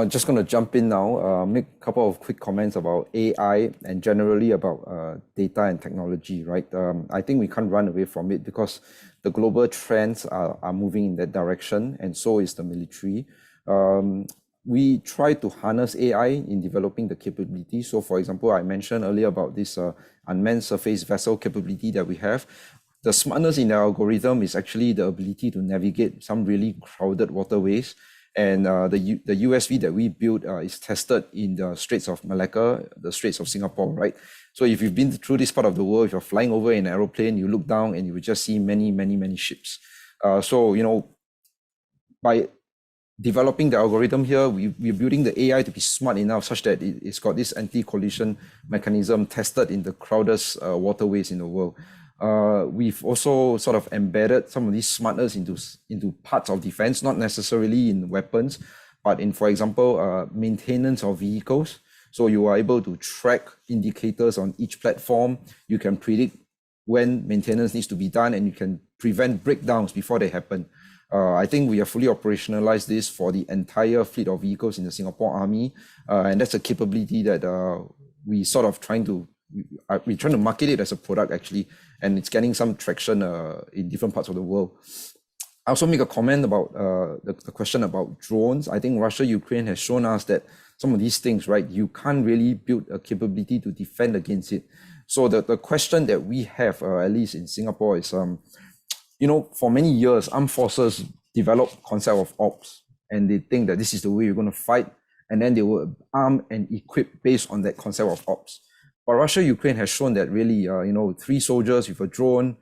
Just going to jump in now, make a couple of quick comments about AI and generally about data and technology, right? I think we can't run away from it because the global trends are moving in that direction, and so is the military. We try to harness AI in developing the capability. So for example, I mentioned earlier about this unmanned surface vessel capability that we have. The smartness in the algorithm is actually the ability to navigate some really crowded waterways. And the USV that we built is tested in the Straits of Malacca, the Straits of Singapore, right? So if you've been through this part of the world, if you're flying over in an aeroplane, you look down and you will just see many, many, many ships. So, by developing the algorithm here, we're building the AI to be smart enough such that it's got this anti-collision mechanism tested in the crowded waterways in the world. We've also sort of embedded some of these smartness into parts of defense, not necessarily in weapons, but in, for example, maintenance of vehicles. So you are able to track indicators on each platform. You can predict when maintenance needs to be done, and you can prevent breakdowns before they happen. I think we have fully operationalized this for the entire fleet of vehicles in the Singapore Army, and that's a capability that we sort of we're trying to market it as a product actually, and it's getting some traction in different parts of the world. I also make a comment about the question about drones. I think Russia-Ukraine has shown us that some of these things, right, you can't really build a capability to defend against it. So the question that we have, at least in Singapore, is, for many years, armed forces develop concept of ops, and they think that this is the way you're going to fight, and then they will arm and equip based on that concept of ops. But Russia-Ukraine has shown that really, 3 soldiers with a drone,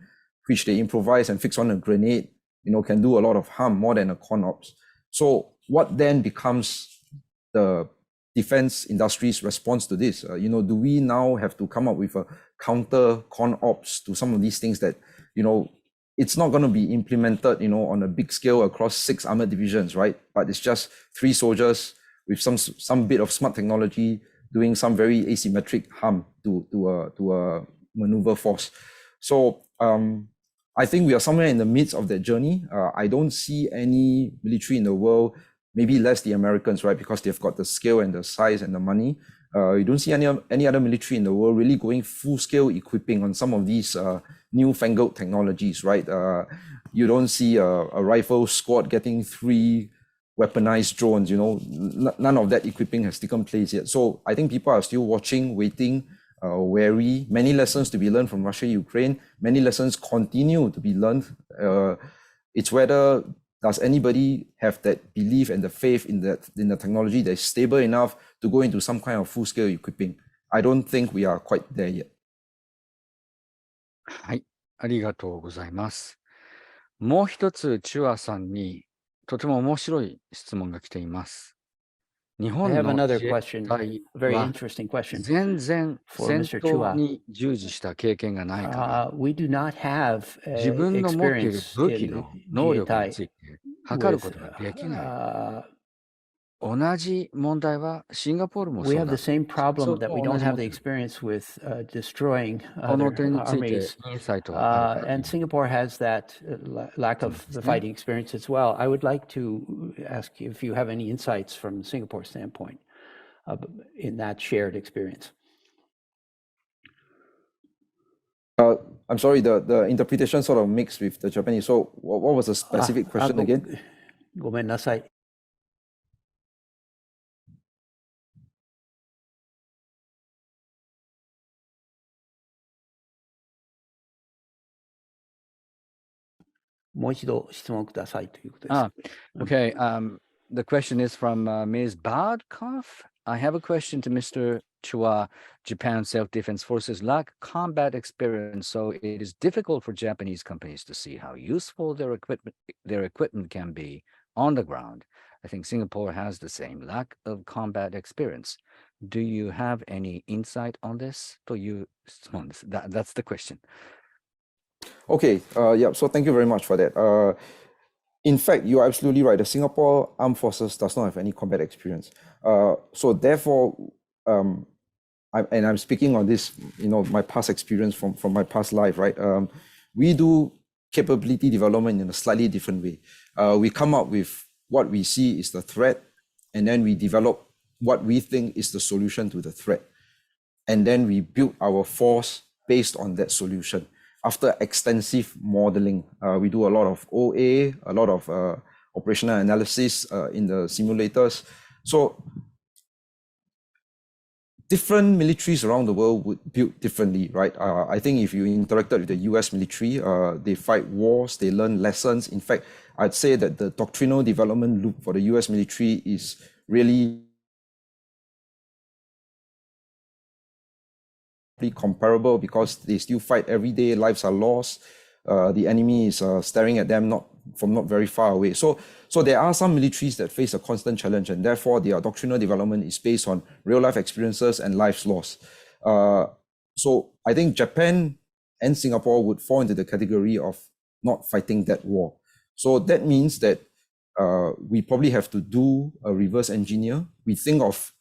which they improvise and fix on a grenade, can do a lot of harm more than a con ops. So what then becomes the defense industry's response to this? Do we now have to come up with a counter con ops to some of these things that, it's not going to be implemented, on a big scale across 6 armored divisions, right? But it's just 3 soldiers with some bit of smart technology doing some very asymmetric harm to a maneuver force. So I think we are somewhere in the midst of that journey. I don't see any military in the world, maybe less the Americans, right? Because they've got the scale and the size and the money. You don't see any other military in the world really going full scale equipping on some of these newfangled technologies, right? You don't see a rifle squad getting 3 weaponized drones, none of that equipping has taken place yet. So I think people are still watching, waiting, wary. Many lessons to be learned from Russia-Ukraine. Many lessons continue to be learned. It's whether does anybody have that belief and the faith in the technology that is stable enough to go into some kind of full-scale equipping. I don't think we are quite there yet. はい、ありがとうございます。もう一つ、チュアさんにとても面白い質問が来ています。日 I 本 have の another 自衛 question, 隊 a very は interesting question 全然 for 戦 Mr. 闘 Chua. に従事した経験がないから、 We do not have 自分の持っている experience 武器 in の能力に Jietai ついて測る with ことができない。 uh, 同じ問題はシンガポールも we そう have だ。 the same そ problem う that we 同 don't じ have 持っ the てる。 experience with destroying この other 点について armies. インサイトがあるか And Singapore has that lack of the fighting experience as well. I would like to ask you if you have any insights from the Singapore standpoint in that shared experience. I'm sorry, the interpretation sort of mixed with the Japanese. So what was the specific question again? ごめんなさい。もう一度質問くださいということです。Okay, the question is from Ms. Badkoff. I have a question to Mr. Chua. Japan's self-defense forces lack combat experience, so it is difficult for Japanese companies to see how useful their equipment can be on the ground. I think Singapore has the same lack of combat experience. Do you have any insight on this? という質問です。That's the question. Okay, yeah, so thank you very much for that. In fact, you're absolutely right. The Singapore Armed Forces does not have any combat experience. So therefore, I'm speaking on this, my past experience from my past life, right? We do capability development in a slightly different way. We come up with what we see is the threat, and then we develop what we think is the solution to the threat. And then we build our force based on that solution. After extensive modeling, we do a lot of OA, a lot of operational analysis in the simulators. So different militaries around the world would build differently, right? I think if you interacted with the US military, they fight wars, they learn lessons. In fact, I'd say that the doctrinal development loop for the US military is really comparable because they still fight every day, lives are lost. The enemy is staring at them from not very far away. So there are some militaries that face a constant challenge, and therefore their doctrinal development is based on real life experiences and lives lost. So I think Japan and Singapore would fall into the category of not fighting that war. So that means that we probably have to do a reverse engineer. We think of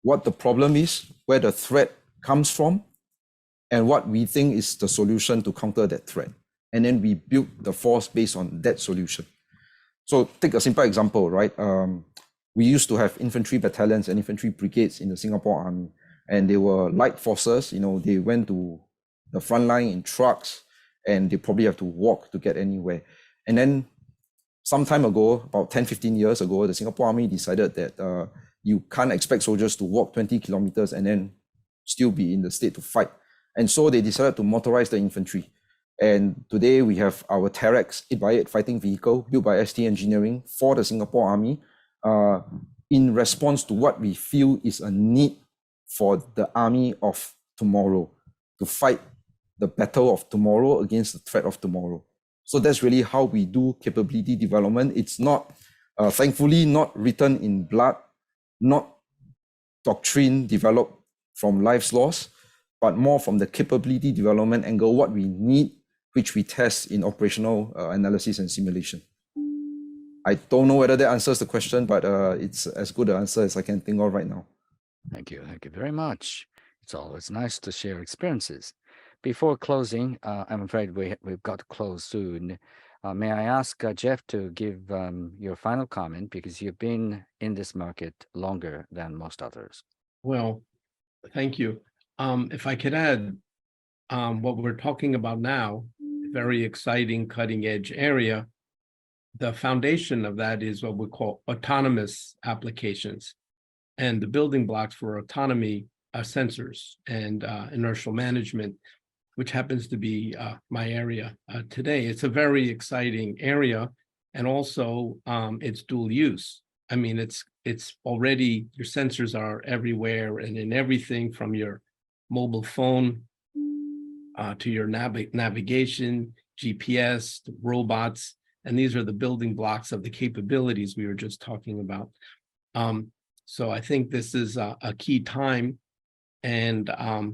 what the problem is, where the threat comes from, and what we think is the solution to counter that threat. And then we build the force based on that solution. So take a simple example, right? We used to have infantry battalions and infantry brigades in the Singapore Army. and they were light forces. You know, they went to the front line in trucks, and they probably have to walk to get anywhere. And then some time ago, about 10, 15 years ago, the Singapore Army decided that you can't expect soldiers to walk 20 kilometers and then still be in the state to fight. And so they decided to motorize the infantry. And today we have our Terrex 8x8 fighting vehicle built by ST Engineering for the Singapore Army in response to what we feel is a need for the army of tomorrow, to fight the battle of tomorrow against the threat of tomorrow. So that's really how we do capability development. It's not, thankfully, not written in blood, not doctrine developed from life's laws, but more from the capability development angle, what we need, which we test in operational analysis and simulation. I don't know whether that answers the question, but it's as good an answer as I can think of right now. Thank you very much. It's always nice to share experiences. Before closing, I'm afraid we've got to close soon. May I ask Jeff to give your final comment, because you've been in this market longer than most others. Well, thank you. If I could add, what we're talking about now, very exciting cutting edge area, the foundation of that is what we call autonomous applications. And the building blocks for autonomy are sensors and inertial management, which happens to be my area today. It's a very exciting area. And also it's dual use. I mean, it's already, your sensors are everywhere and in everything from your mobile phone to your navigation, GPS, robots, and these are the building blocks of the capabilities we were just talking about. So I think this is a key time, and I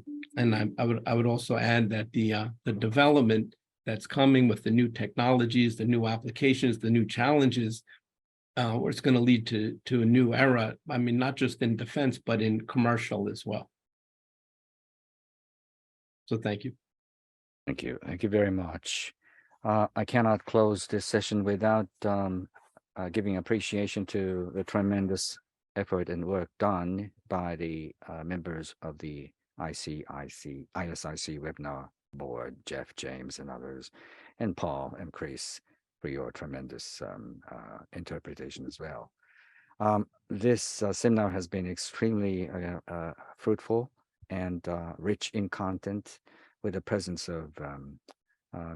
would also add that the development that's coming with the new technologies, the new applications, the new challenges, where it's going to lead to a new era. I mean, not just in defense, but in commercial as well. So thank you. Thank you very much. I cannot close this session without giving appreciation to the tremendous effort and work done by the members of the ISIC webinar board, Jeff, James, and others, and Paul and Chris for your tremendous interpretation as well. This seminar has been extremely fruitful and rich in content, with the presence of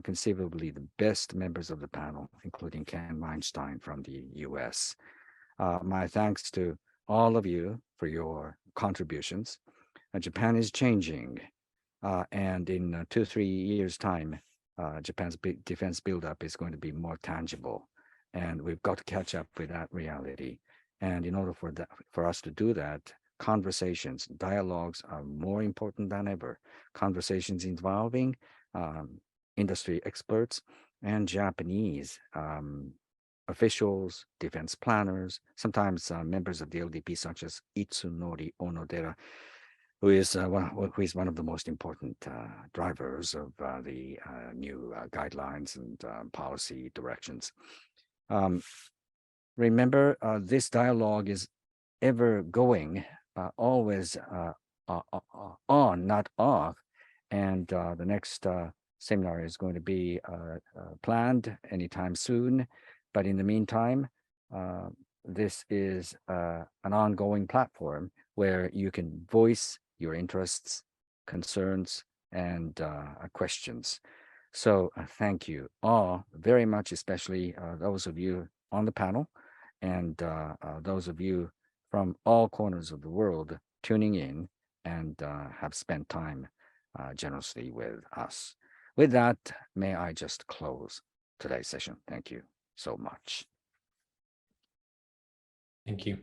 conceivably the best members of the panel, including Ken Weinstein from the US. My thanks to all of you for your contributions. Japan is changing, and in 2-3 years' time, Japan's defense buildup is going to be more tangible, and we've got to catch up with that reality. And in order for us to do that, conversations, dialogues are more important than ever. Conversations involving industry experts and Japanese officials, defense planners, sometimes members of the LDP, such as Itsunori Onodera, who is one of the most important drivers of the new guidelines and policy directions. Remember, this dialogue is ever going, always on, not off. And the next seminar is going to be planned anytime soon. But in the meantime, this is an ongoing platform where you can voice your interests, concerns, and questions. So thank you all very much, especially those of you on the panel and those of you from all corners of the world tuning in and have spent time generously with us. With that, may I just close today's session. Thank you so much. Thank you.